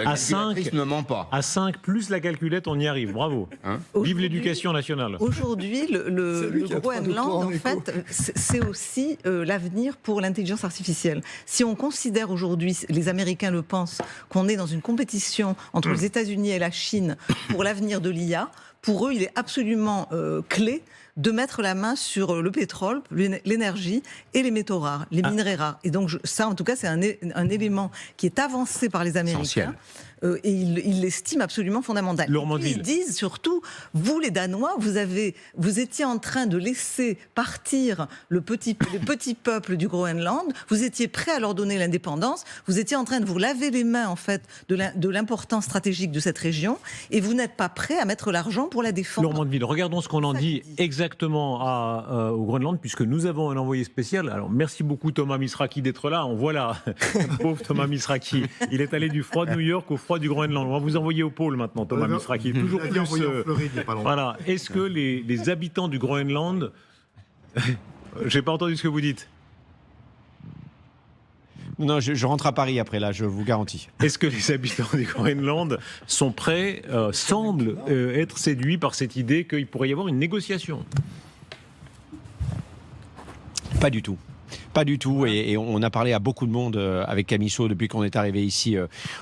calculatrice ne ment pas. à 5 plus la calculette, on y arrive. Bravo. Vive l'éducation nationale. Aujourd'hui, le Groenland, en fait, c'est aussi l'avenir pour l'intelligence artificielle. Si on considère aujourd'hui, les Américains le pensent, qu'on est dans une compétition entre les États-Unis et la Chine pour l'avenir de l'IA, pour eux, il est absolument clé de mettre la main sur le pétrole, l'énergie et les métaux rares, les minerais rares. Et donc ça, en tout cas, c'est un élément qui est avancé par les Américains. Et ils l'estiment absolument fondamental. Ils disent surtout, vous les Danois, vous étiez en train de laisser partir les petits peuples du Groenland, vous étiez prêts à leur donner l'indépendance, vous étiez en train de vous laver les mains en fait de l'importance stratégique de cette région, et vous n'êtes pas prêts à mettre l'argent pour la défendre. Laurent Mandeville, regardons ce qu'on en dit exactement au Groenland, puisque nous avons un envoyé spécial. Alors merci beaucoup Thomas Misraki d'être là. On voit là, pauvre Thomas Misraki. Il est allé du froid de New York au froid du Groenland. On va vous envoyer au pôle maintenant, Thomas Misraki. Toujours plus. Voilà. Est-ce que les habitants du Groenland, j'ai pas entendu ce que vous dites. Non, je rentre à Paris après, là, je vous garantis. Est-ce que les habitants du Groenland sont prêts, semblent être séduits par cette idée qu'il pourrait y avoir une négociation? Pas du tout. Pas du tout, et on a parlé à beaucoup de monde avec Camisot depuis qu'on est arrivé ici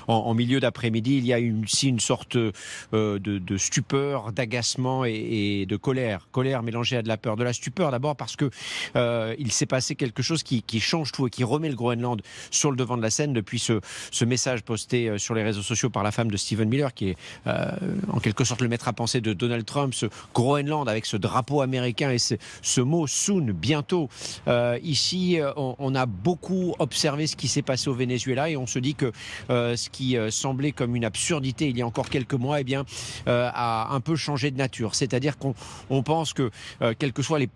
en milieu d'après-midi. Il y a aussi une sorte de stupeur, d'agacement et de colère mélangée à de la peur. De la stupeur d'abord parce que il s'est passé quelque chose qui change tout et qui remet le Groenland sur le devant de la scène depuis ce message posté sur les réseaux sociaux par la femme de Stephen Miller, qui est en quelque sorte le maître à penser de Donald Trump. Ce Groenland avec ce drapeau américain et ce mot soon, bientôt. Ici, on a beaucoup observé ce qui s'est passé au Venezuela et on se dit que ce qui semblait comme une absurdité il y a encore quelques mois, a un peu changé de nature. C'est-à-dire qu'on pense que quelles que soient les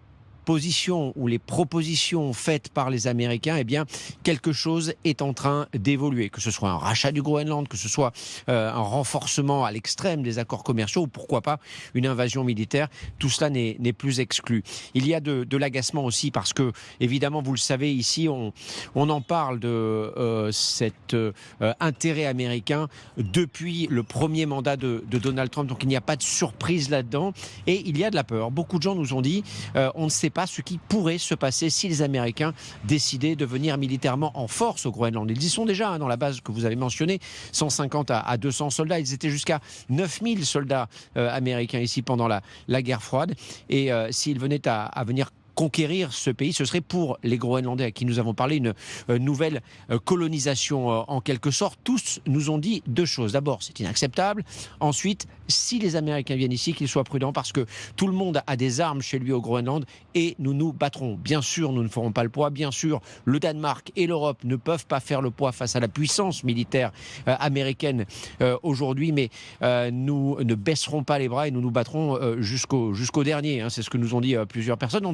positions ou les propositions faites par les Américains, quelque chose est en train d'évoluer. Que ce soit un rachat du Groenland, que ce soit un renforcement à l'extrême des accords commerciaux ou pourquoi pas une invasion militaire, tout cela n'est plus exclu. Il y a de l'agacement aussi parce que, évidemment, vous le savez, ici, on en parle de cet intérêt américain depuis le premier mandat de Donald Trump. Donc il n'y a pas de surprise là-dedans et il y a de la peur. Beaucoup de gens nous ont dit on ne sait pas ce qui pourrait se passer si les Américains décidaient de venir militairement en force au Groenland. Ils y sont déjà dans la base que vous avez mentionnée, 150 à 200 soldats. Ils étaient jusqu'à 9000 soldats américains ici pendant la guerre froide. Et s'ils venaient à venir conquérir ce pays, ce serait pour les Groenlandais à qui nous avons parlé une nouvelle colonisation en quelque sorte. Tous nous ont dit deux choses. D'abord, c'est inacceptable. Ensuite, si les Américains viennent ici, qu'ils soient prudents parce que tout le monde a des armes chez lui au Groenland et nous nous battrons. Bien sûr, nous ne ferons pas le poids. Bien sûr, le Danemark et l'Europe ne peuvent pas faire le poids face à la puissance militaire américaine aujourd'hui, mais nous ne baisserons pas les bras et nous nous battrons jusqu'au dernier. C'est ce que nous ont dit plusieurs personnes.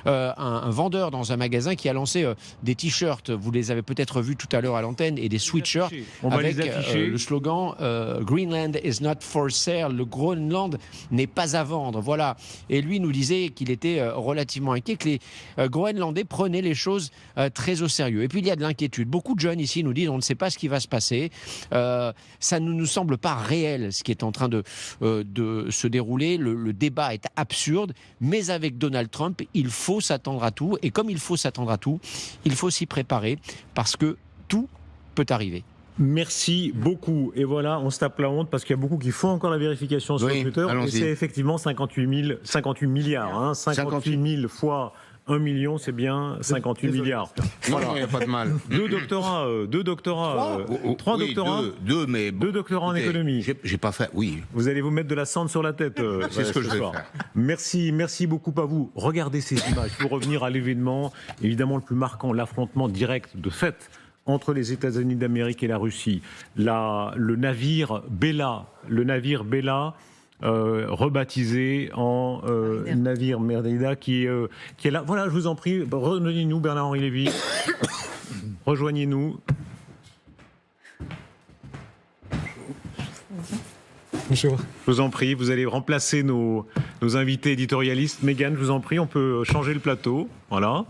un vendeur dans un magasin qui a lancé des t-shirts, vous les avez peut-être vus tout à l'heure à l'antenne, et des sweatshirts avec le slogan Greenland is not for sale, le Groenland n'est pas à vendre. Voilà. Et lui nous disait qu'il était relativement inquiet, que les Groenlandais prenaient les choses très au sérieux. Et puis il y a de l'inquiétude. Beaucoup de jeunes ici nous disent on ne sait pas ce qui va se passer. Ça ne nous semble pas réel ce qui est en train de se dérouler. Le débat est absurde, mais avec Donald Trump, il faut s'attendre à tout. Et comme il faut s'attendre à tout, il faut s'y préparer parce que tout peut arriver. Merci beaucoup. Et voilà, on se tape la honte parce qu'il y a beaucoup qui font encore la vérification sur Twitter. Et c'est effectivement 58 milliards. Hein, 58 000 fois 1 million, c'est bien 58 milliards. Voilà, il n'y a pas de mal. Deux doctorats, trois doctorats. Deux doctorats en économie. J'ai pas fait, oui. Vous allez vous mettre de la cendre sur la tête. C'est ce que je vais faire. Merci beaucoup à vous. Regardez ces images. Pour revenir à l'événement, évidemment le plus marquant, l'affrontement direct de fait entre les États-Unis d'Amérique et la Russie. Le navire Bella, rebaptisé en navire Merida qui est là. Voilà, je vous en prie, rejoignez-nous, Bernard-Henri Lévy. Rejoignez-nous. Bonjour. Je vous en prie, vous allez remplacer nos invités éditorialistes. Mégane, je vous en prie, on peut changer le plateau. Voilà.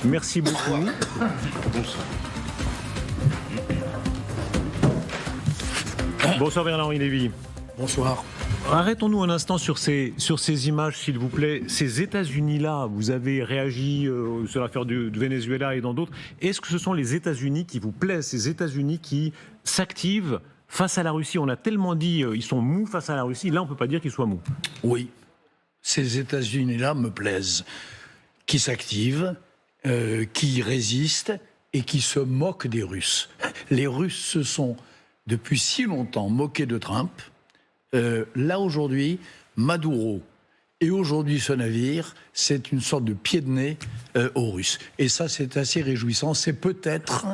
Merci beaucoup. Bonsoir Bernard-Henri Lévy. Bonsoir. Arrêtons-nous un instant sur ces images, s'il vous plaît. Ces États-Unis-là, vous avez réagi sur l'affaire du Venezuela et dans d'autres. Est-ce que ce sont les États-Unis qui vous plaisent, ces États-Unis qui s'activent face à la Russie? On a tellement dit ils sont mous face à la Russie. Là, on ne peut pas dire qu'ils soient mous. Oui, ces États-Unis-là me plaisent. Qui s'activent, qui résistent et qui se moquent des Russes. Les Russes se sont depuis si longtemps moqués de Trump. Là aujourd'hui, Maduro et aujourd'hui ce navire, c'est une sorte de pied de nez aux Russes. Et ça, c'est assez réjouissant. C'est peut-être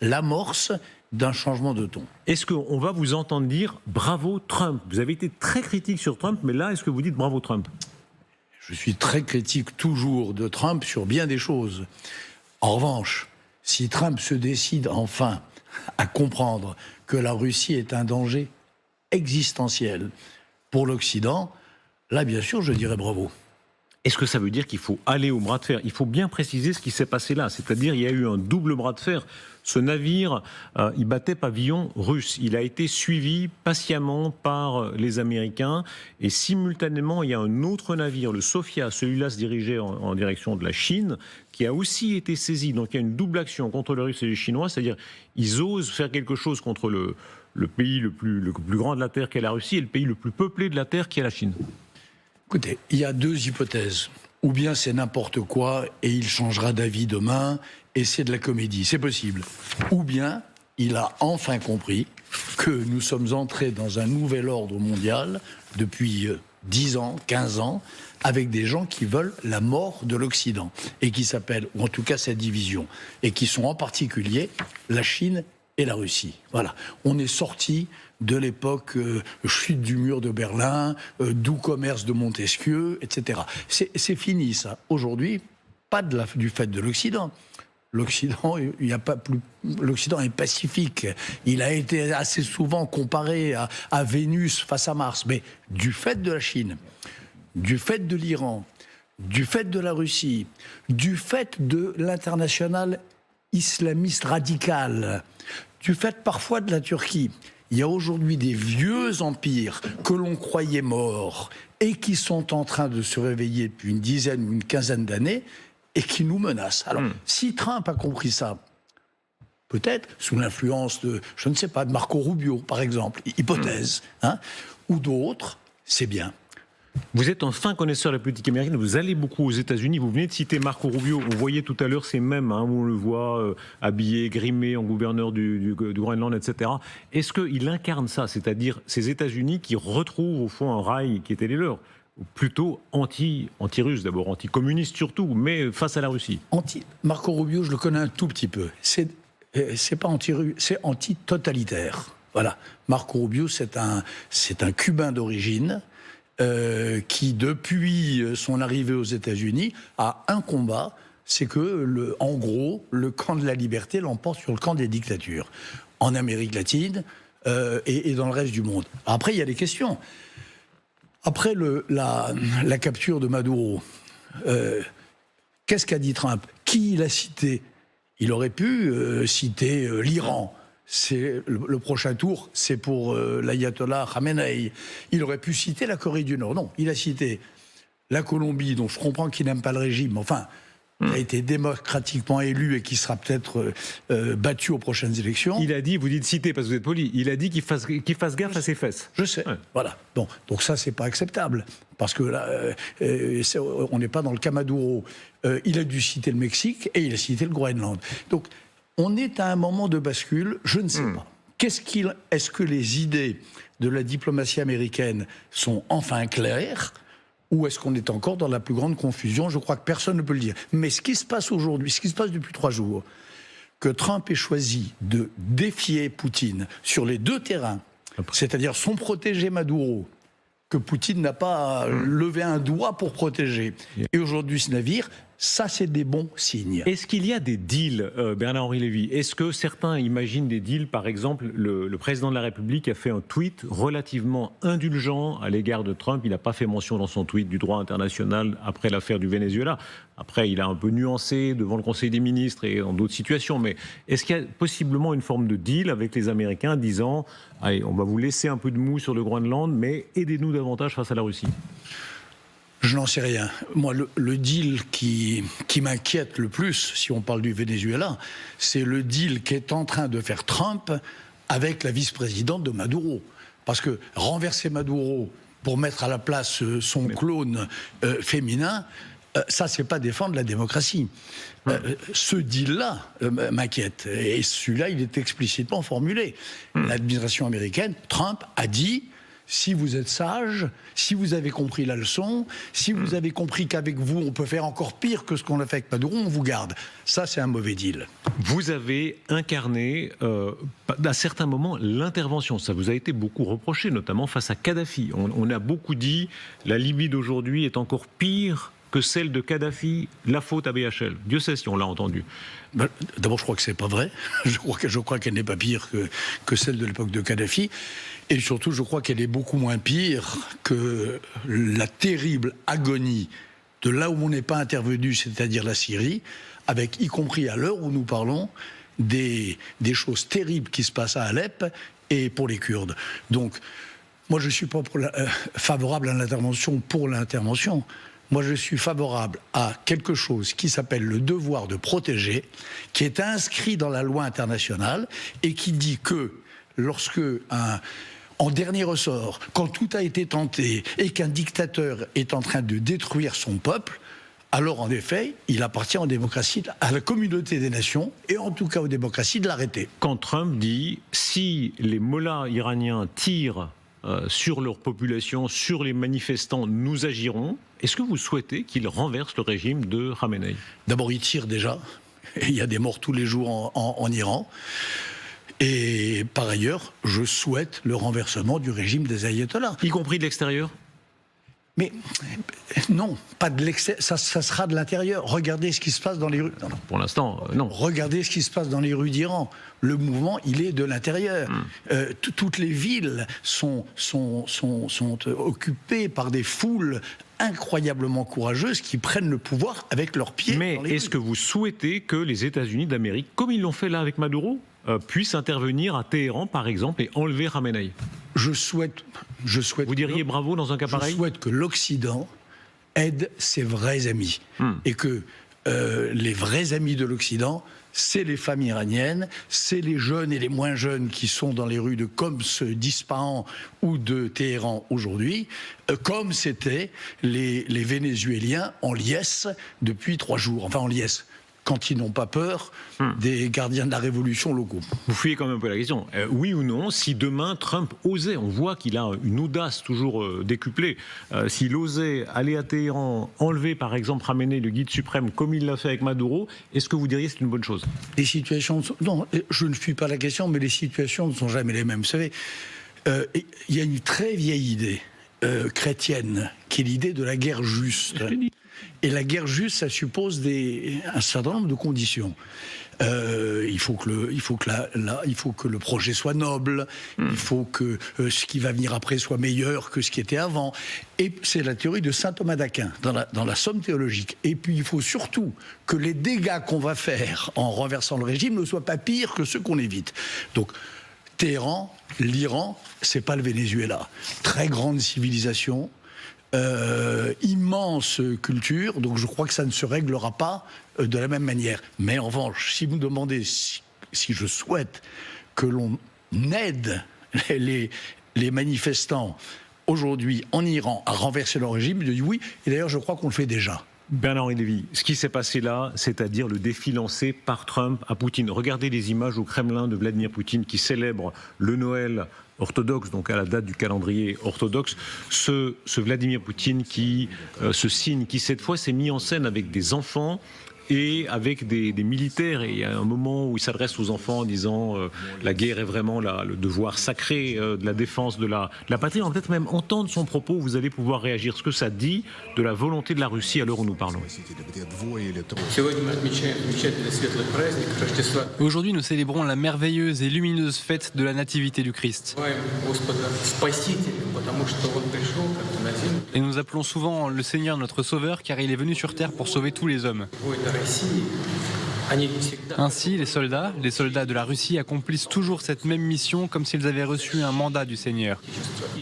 l'amorce d'un changement de ton. Est-ce qu'on va vous entendre dire bravo Trump? Vous avez été très critique sur Trump, mais là, est-ce que vous dites bravo Trump? Je suis très critique toujours de Trump sur bien des choses. En revanche, si Trump se décide enfin à comprendre que la Russie est un danger existentiel pour l'Occident, là, bien sûr, je dirais bravo. Est-ce que ça veut dire qu'il faut aller au bras de fer? Il faut bien préciser ce qui s'est passé là. C'est-à-dire, il y a eu un double bras de fer. Ce navire, il battait pavillon russe. Il a été suivi patiemment par les Américains. Et simultanément, il y a un autre navire, le Sofia. Celui-là se dirigeait en direction de la Chine, qui a aussi été saisi. Donc il y a une double action contre les Russes et les Chinois. C'est-à-dire, ils osent faire quelque chose contre le pays le plus grand de la Terre, qui est la Russie, et le pays le plus peuplé de la Terre, qui est la Chine. Écoutez, il y a deux hypothèses. Ou bien c'est n'importe quoi et il changera d'avis demain et c'est de la comédie, c'est possible. Ou bien il a enfin compris que nous sommes entrés dans un nouvel ordre mondial depuis 10 ans, 15 ans, avec des gens qui veulent la mort de l'Occident et qui s'appellent, ou en tout cas cette division, et qui sont en particulier la Chine et la Russie. Voilà, on est sorti de l'époque chute du mur de Berlin, doux commerce de Montesquieu, etc. C'est fini ça. Aujourd'hui, pas du fait de l'Occident. L'Occident, il y a pas plus. L'Occident est pacifique. Il a été assez souvent comparé à Vénus face à Mars, mais du fait de la Chine, du fait de l'Iran, du fait de la Russie, du fait de l'international islamiste radical, du fait parfois de la Turquie. Il y a aujourd'hui des vieux empires que l'on croyait morts et qui sont en train de se réveiller depuis une dizaine ou une quinzaine d'années et qui nous menacent. Alors, si Trump a compris ça, peut-être sous l'influence de, je ne sais pas, de Marco Rubio, par exemple, hypothèse, ou d'autres, c'est bien. Vous êtes un fin connaisseur de la politique américaine, vous allez beaucoup aux États-Unis, vous venez de citer Marco Rubio, on voyait tout à l'heure ces mèmes où on le voit habillé, grimé en gouverneur du Groenland, etc. Est-ce qu'il incarne ça, c'est-à-dire ces États-Unis qui retrouvent au fond un rail qui était les leurs, plutôt anti-russe d'abord, anti-communiste surtout, mais face à la Russie? Marco Rubio, je le connais un tout petit peu, c'est pas anti-russe, c'est anti-totalitaire. Voilà, Marco Rubio, c'est un Cubain d'origine, qui, depuis son arrivée aux États-Unis, a un combat, c'est que, en gros, le camp de la liberté l'emporte sur le camp des dictatures, en Amérique latine et dans le reste du monde. Après, il y a des questions. Après la capture de Maduro, qu'est-ce qu'a dit Trump? Qui l'a cité? Il aurait pu citer l'Iran. C'est le prochain tour, c'est pour l'ayatollah Khamenei. Il aurait pu citer la Corée du Nord. Non, il a cité la Colombie, dont je comprends qu'il n'aime pas le régime. Enfin, il a été démocratiquement élu et qui sera peut-être battu aux prochaines élections. Il a dit, vous dites citer parce que vous êtes poli, il a dit qu'il fasse gaffe à ses fesses. Je sais, voilà. Bon, donc ça, c'est pas acceptable. Parce que là, on n'est pas dans le cas Maduro. Il a dû citer le Mexique et il a cité le Groenland. Donc, on est à un moment de bascule, je ne sais pas. Est-ce que les idées de la diplomatie américaine sont enfin claires, ou est-ce qu'on est encore dans la plus grande confusion? Je crois que personne ne peut le dire. Mais ce qui se passe aujourd'hui, ce qui se passe depuis 3 jours, que Trump ait choisi de défier Poutine sur les 2 terrains, c'est-à-dire son protégé Maduro, que Poutine n'a pas levé un doigt pour protéger, et aujourd'hui ce navire, ça c'est des bons signes. Est-ce qu'il y a des deals, Bernard-Henri Lévy? Est-ce que certains imaginent des deals? Par exemple, le président de la République a fait un tweet relativement indulgent à l'égard de Trump. Il n'a pas fait mention dans son tweet du droit international après l'affaire du Venezuela. Après, il a un peu nuancé devant le Conseil des ministres et dans d'autres situations. Mais est-ce qu'il y a possiblement une forme de deal avec les Américains disant « Allez, on va vous laisser un peu de mou sur le Groenland, mais aidez-nous davantage face à la Russie » ? Je n'en sais rien. Moi, le deal qui m'inquiète le plus, si on parle du Venezuela, c'est le deal qu'est en train de faire Trump avec la vice-présidente de Maduro. Parce que renverser Maduro pour mettre à la place son clone féminin, ça, c'est pas défendre la démocratie. Ce deal-là m'inquiète. Et celui-là, il est explicitement formulé. L'administration américaine, Trump, a dit... Si vous êtes sage, si vous avez compris la leçon, si vous avez compris qu'avec vous, on peut faire encore pire que ce qu'on a fait avec Maduro, on vous garde. Ça, c'est un mauvais deal. Vous avez incarné, à certains moments, l'intervention. Ça vous a été beaucoup reproché, notamment face à Kadhafi. On a beaucoup dit la Libye d'aujourd'hui est encore pire que celle de Kadhafi, la faute à BHL. Dieu sait si on l'a entendu. D'abord, je crois que c'est pas vrai. Je crois qu'elle n'est pas pire que celle de l'époque de Kadhafi. Et surtout, je crois qu'elle est beaucoup moins pire que la terrible agonie de là où on n'est pas intervenu, c'est-à-dire la Syrie, avec, y compris à l'heure où nous parlons, des choses terribles qui se passent à Alep et pour les Kurdes. Donc, moi, je ne suis pas favorable à l'intervention pour l'intervention. Moi, je suis favorable à quelque chose qui s'appelle le devoir de protéger, qui est inscrit dans la loi internationale et qui dit que lorsque en dernier ressort, quand tout a été tenté et qu'un dictateur est en train de détruire son peuple, alors en effet, il appartient en démocratie à la communauté des nations et en tout cas aux démocraties de l'arrêter. Quand Trump dit si les mollahs iraniens tirent sur leur population, sur les manifestants, nous agirons, est-ce que vous souhaitez qu'il renverse le régime de Khamenei? D'abord, il tire déjà. Il y a des morts tous les jours en Iran. Et par ailleurs, je souhaite le renversement du régime des ayatollahs. Y compris de l'extérieur? Mais non, pas de l'extérieur, ça sera de l'intérieur. Regardez ce qui se passe dans les rues. Non, pour l'instant, non. Regardez ce qui se passe dans les rues d'Iran. Le mouvement, il est de l'intérieur. Toutes les villes sont occupées par des foules incroyablement courageuses qui prennent le pouvoir avec leurs pieds. Mais est-ce que vous souhaitez que les États-Unis d'Amérique, comme ils l'ont fait là avec Maduro, puissent intervenir à Téhéran, par exemple, et enlever Khamenei? Je souhaite. Vous diriez bravo dans un cas pareil? Je souhaite que l'Occident aide ses vrais amis. Et que les vrais amis de l'Occident, c'est les femmes iraniennes, c'est les jeunes et les moins jeunes qui sont dans les rues de Coms, d'Ispahan ou de Téhéran aujourd'hui, comme c'était les Vénézuéliens en liesse depuis 3 jours. Enfin, en liesse. Quand ils n'ont pas peur des gardiens de la révolution locaux. Vous fouillez quand même un peu la question. Oui ou non, si demain Trump osait, on voit qu'il a une audace toujours décuplée, s'il osait aller à Téhéran, enlever par exemple Khamenei, le guide suprême, comme il l'a fait avec Maduro, est-ce que vous diriez que c'est une bonne chose? Les situations... Non, je ne fuis pas la question, mais les situations ne sont jamais les mêmes. Vous savez, il y a une très vieille idée, chrétienne, qui est l'idée de la guerre juste. Et la guerre juste, ça suppose un certain nombre de conditions. Il faut que le projet soit noble, il faut que ce qui va venir après soit meilleur que ce qui était avant. Et c'est la théorie de saint Thomas d'Aquin, dans la Somme théologique. Et puis il faut surtout que les dégâts qu'on va faire en renversant le régime ne soient pas pires que ceux qu'on évite. Donc, Téhéran, l'Iran, c'est pas le Venezuela. Très grande civilisation, immense culture, donc je crois que ça ne se réglera pas de la même manière. Mais en revanche, si vous me demandez si je souhaite que l'on aide les manifestants aujourd'hui en Iran à renverser leur régime, je dis oui, et d'ailleurs je crois qu'on le fait déjà. Bernard-Henri Lévy, ce qui s'est passé là, c'est-à-dire le défi lancé par Trump à Poutine. Regardez les images au Kremlin de Vladimir Poutine qui célèbre le Noël orthodoxe, donc à la date du calendrier orthodoxe. Ce Vladimir Poutine qui se signe, qui cette fois s'est mis en scène avec des enfants et avec des militaires. Et il y a un moment où il s'adresse aux enfants en disant la guerre est vraiment le devoir sacré de la défense de la patrie. On va peut-être même entendre son propos, vous allez pouvoir réagir. Ce que ça dit de la volonté de la Russie à l'heure où nous parlons. Aujourd'hui, nous célébrons la merveilleuse et lumineuse fête de la Nativité du Christ. Et nous appelons souvent le Seigneur notre Sauveur car il est venu sur terre pour sauver tous les hommes. Ainsi, les soldats de la Russie accomplissent toujours cette même mission comme s'ils avaient reçu un mandat du Seigneur.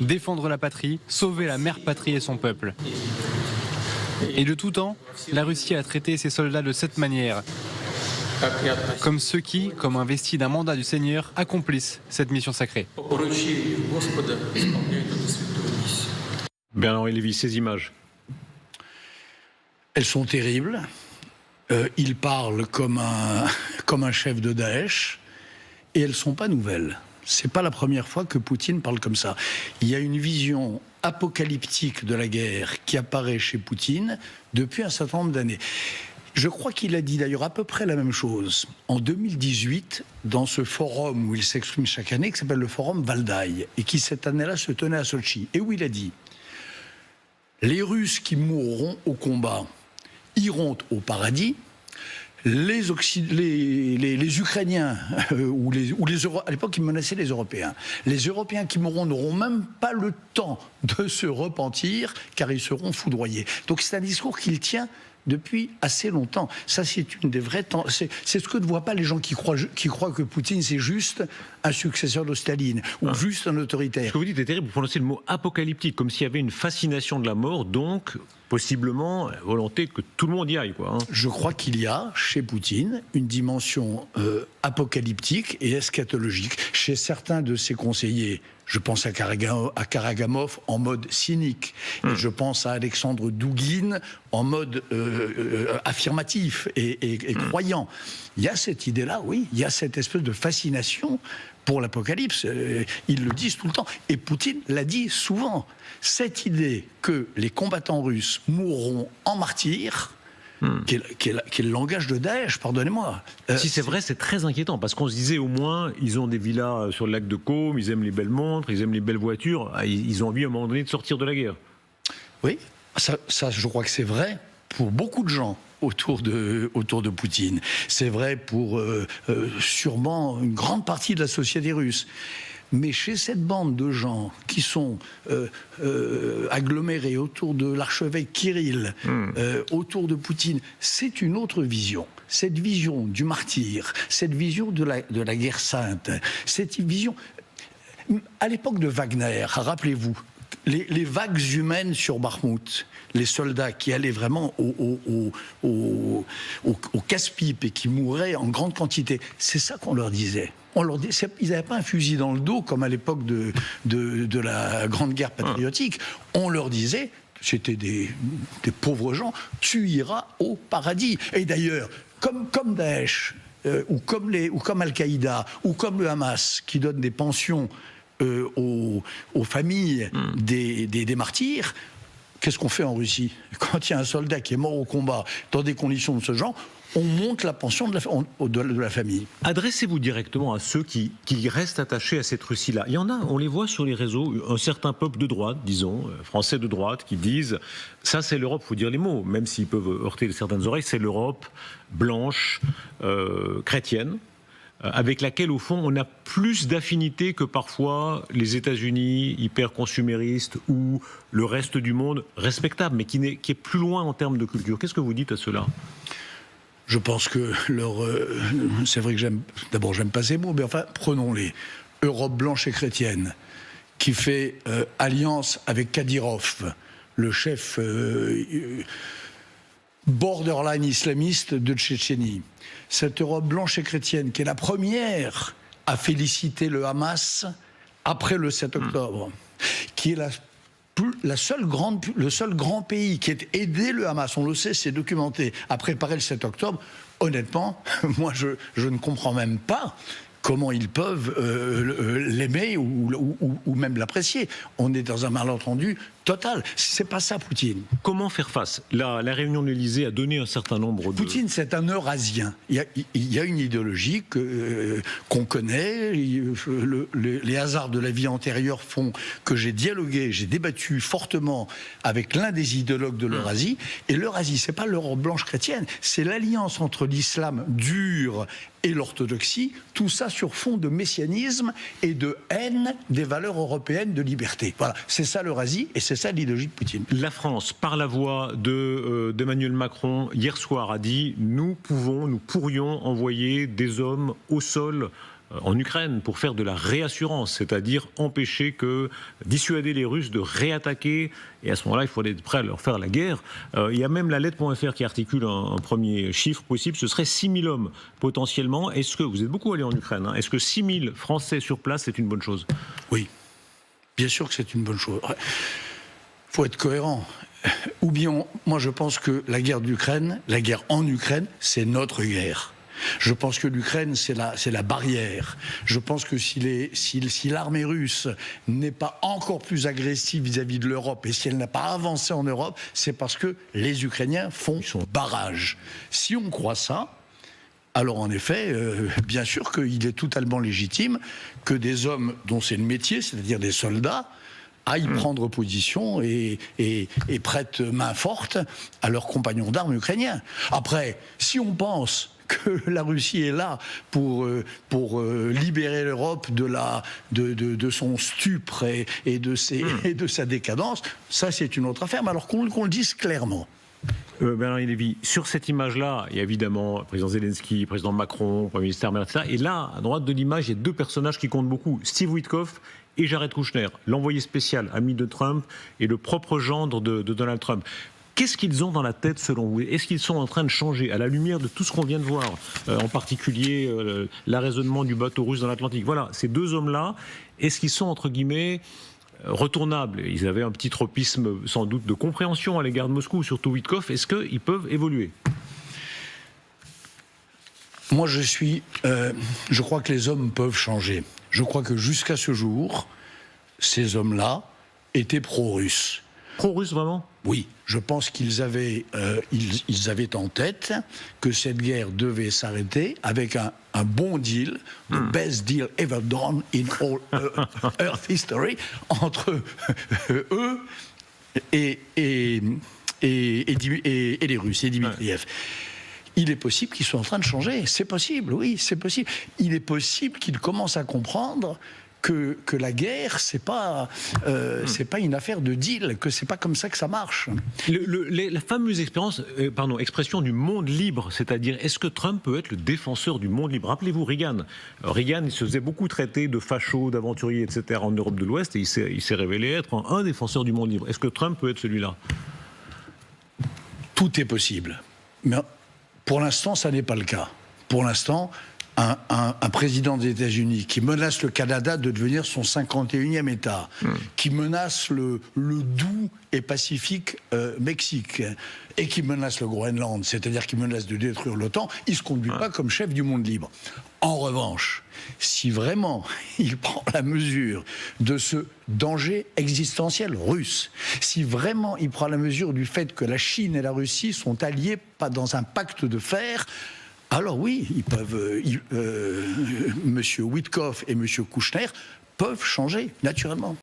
Défendre la patrie, sauver la mère patrie et son peuple. Et de tout temps, la Russie a traité ses soldats de cette manière, comme ceux qui, comme investis d'un mandat du Seigneur, accomplissent cette mission sacrée. Bernard-Henri Lévy, ces images. Elles sont terribles. Il parle comme un chef de Daesh, et elles ne sont pas nouvelles. C'est pas la première fois que Poutine parle comme ça. Il y a une vision apocalyptique de la guerre qui apparaît chez Poutine depuis un certain nombre d'années. Je crois qu'il a dit d'ailleurs à peu près la même chose en 2018 dans ce forum où il s'exprime chaque année, qui s'appelle le forum Valdaï, et qui cette année-là se tenait à Sotchi, et où il a dit « Les Russes qui mourront au combat iront au paradis, les Ukrainiens, à l'époque ils menaçaient les Européens, les Européens qui mourront n'auront même pas le temps de se repentir car ils seront foudroyés. » Donc c'est un discours qu'il tient depuis assez longtemps. Ça, c'est une des vraies... C'est ce que ne voient pas les gens qui croient que Poutine, c'est juste un successeur de Staline, ou juste un autoritaire. Ce que vous dites est terrible, vous prononcez le mot apocalyptique, comme s'il y avait une fascination de la mort, donc possiblement volonté que tout le monde y aille, quoi. Je crois qu'il y a, chez Poutine, une dimension apocalyptique et eschatologique. Chez certains de ses conseillers, je pense à Karagamov en mode cynique. Et je pense à Alexandre Douguine en mode affirmatif et croyant. Il y a cette idée-là, oui. Il y a cette espèce de fascination pour l'apocalypse. Ils le disent tout le temps. Et Poutine l'a dit souvent. Cette idée que les combattants russes mourront en martyrs, qui est le langage de Daesh, pardonnez-moi. Si c'est vrai, c'est très inquiétant, parce qu'on se disait au moins, ils ont des villas sur le lac de Côme, ils aiment les belles montres, ils aiment les belles voitures, ils ont envie à un moment donné de sortir de la guerre. Oui, ça je crois que c'est vrai pour beaucoup de gens autour de Poutine. C'est vrai pour sûrement une grande partie de la société russe. Mais chez cette bande de gens qui sont agglomérés autour de l'archevêque Kirill, autour de Poutine, c'est une autre vision. Cette vision du martyr, cette vision de la guerre sainte, cette vision... À l'époque de Wagner, rappelez-vous, les vagues humaines sur Bakhmout, les soldats qui allaient vraiment au casse-pipe et qui mouraient en grande quantité, c'est ça qu'on leur disait. Ils n'avaient pas un fusil dans le dos comme à l'époque de la Grande Guerre patriotique. On leur disait, c'était des pauvres gens, tu iras au paradis. Et d'ailleurs, comme Daesh, ou comme Al-Qaïda, ou comme le Hamas, qui donne des pensions aux familles des martyrs, qu'est-ce qu'on fait en Russie? Quand il y a un soldat qui est mort au combat dans des conditions de ce genre, on monte la pension de la famille. Adressez-vous directement à ceux qui restent attachés à cette Russie-là. Il y en a, on les voit sur les réseaux, un certain peuple de droite, disons, français de droite, qui disent « ça c'est l'Europe », il faut dire les mots, même s'ils peuvent heurter certaines oreilles, c'est l'Europe blanche, chrétienne, avec laquelle, au fond, on a plus d'affinité que parfois les États-Unis hyper-consuméristes ou le reste du monde respectable, mais qui est plus loin en termes de culture. Qu'est-ce que vous dites à cela ? Je pense que c'est vrai que j'aime pas ces mots, mais enfin, prenons-les. Europe blanche et chrétienne, qui fait alliance avec Kadyrov, le chef borderline islamiste de Tchétchénie. Cette Europe blanche et chrétienne, qui est la première à féliciter le Hamas après le 7 octobre, qui est le seul grand pays qui ait aidé le Hamas, on le sait, c'est documenté, à préparer le 7 octobre, honnêtement, moi je ne comprends même pas comment ils peuvent l'aimer ou même l'apprécier. On est dans un malentendu total. C'est pas ça, Poutine. Comment faire face ? La réunion de l'Élysée a donné un certain nombre de... Poutine, c'est un Eurasien. Il y a une idéologie qu'on connaît. Les hasards de la vie antérieure font que j'ai dialogué, j'ai débattu fortement avec l'un des idéologues de l'Eurasie. Et l'Eurasie, c'est pas l'Europe blanche chrétienne, c'est l'alliance entre l'islam dur et l'orthodoxie, tout ça sur fond de messianisme et de haine des valeurs européennes de liberté. Voilà, c'est ça l'Eurasie et c'est ça l'idéologie de Poutine. La France, par la voix d'Emmanuel Macron, hier soir a dit « nous pourrions envoyer des hommes au sol en Ukraine pour faire de la réassurance, c'est-à-dire dissuader les Russes de réattaquer, et à ce moment-là, il faut être prêt à leur faire la guerre. Il y a même la lettre.fr qui articule un premier chiffre possible, ce serait 6 000 hommes potentiellement. Est-ce que, vous êtes beaucoup allé en Ukraine, hein, est-ce que 6 000 Français sur place, c'est une bonne chose ? Oui, bien sûr que c'est une bonne chose. Il faut être cohérent. Ou bien, moi je pense que la guerre en Ukraine, c'est notre guerre. Je pense que l'Ukraine, c'est la barrière. Je pense que si l'armée russe n'est pas encore plus agressive vis-à-vis de l'Europe et si elle n'a pas avancé en Europe, c'est parce que les Ukrainiens font barrage. Si on croit ça, alors en effet, bien sûr qu'il est totalement légitime que des hommes dont c'est le métier, c'est-à-dire des soldats, aillent prendre position et prêtent main forte à leurs compagnons d'armes ukrainiens. Après, si on pense que la Russie est là pour libérer l'Europe de son stupre et de sa décadence, ça c'est une autre affaire, mais alors qu'on le dise clairement. Bernard Lévy, sur cette image-là, il y a évidemment le président Zelensky, le président Macron, le Premier ministre, etc. Et là, à droite de l'image, il y a deux personnages qui comptent beaucoup, Steve Witkoff et Jared Kushner, l'envoyé spécial, ami de Trump, et le propre gendre de Donald Trump. Qu'est-ce qu'ils ont dans la tête selon vous ? Est-ce qu'ils sont en train de changer à la lumière de tout ce qu'on vient de voir, en particulier l'arraisonnement du bateau russe dans l'Atlantique ? Voilà, ces deux hommes-là, est-ce qu'ils sont entre guillemets retournables ? Ils avaient un petit tropisme sans doute de compréhension à l'égard de Moscou, surtout Witkoff. Est-ce qu'ils peuvent évoluer ? Moi, je crois que les hommes peuvent changer. Je crois que jusqu'à ce jour, ces hommes-là étaient pro-russes. Pro-russe, vraiment ? Oui, je pense qu'ils avaient en tête que cette guerre devait s'arrêter avec un bon deal, the best deal ever done in all Earth history, entre eux et les Russes, et Dmitriev. Il est possible qu'ils soient en train de changer, c'est possible, oui, c'est possible. Il est possible qu'ils commencent à comprendre que la guerre, c'est pas une affaire de deal, que c'est pas comme ça que ça marche. La fameuse expression du monde libre, c'est-à-dire, est-ce que Trump peut être le défenseur du monde libre ? Rappelez-vous Reagan. Reagan, il se faisait beaucoup traiter de facho, d'aventurier, etc. en Europe de l'Ouest, et il s'est révélé être un défenseur du monde libre. Est-ce que Trump peut être celui-là ? Tout est possible. Mais pour l'instant, ça n'est pas le cas. Pour l'instant, un président des États-Unis qui menace le Canada de devenir son 51e État, qui menace le doux et pacifique Mexique, et qui menace le Groenland, c'est-à-dire qui menace de détruire l'OTAN, il ne se conduit pas comme chef du monde libre. En revanche, si vraiment il prend la mesure de ce danger existentiel russe, si vraiment il prend la mesure du fait que la Chine et la Russie sont alliés pas dans un pacte de fer, alors oui, ils peuvent, M. Witkoff et M. Kouchner peuvent changer naturellement.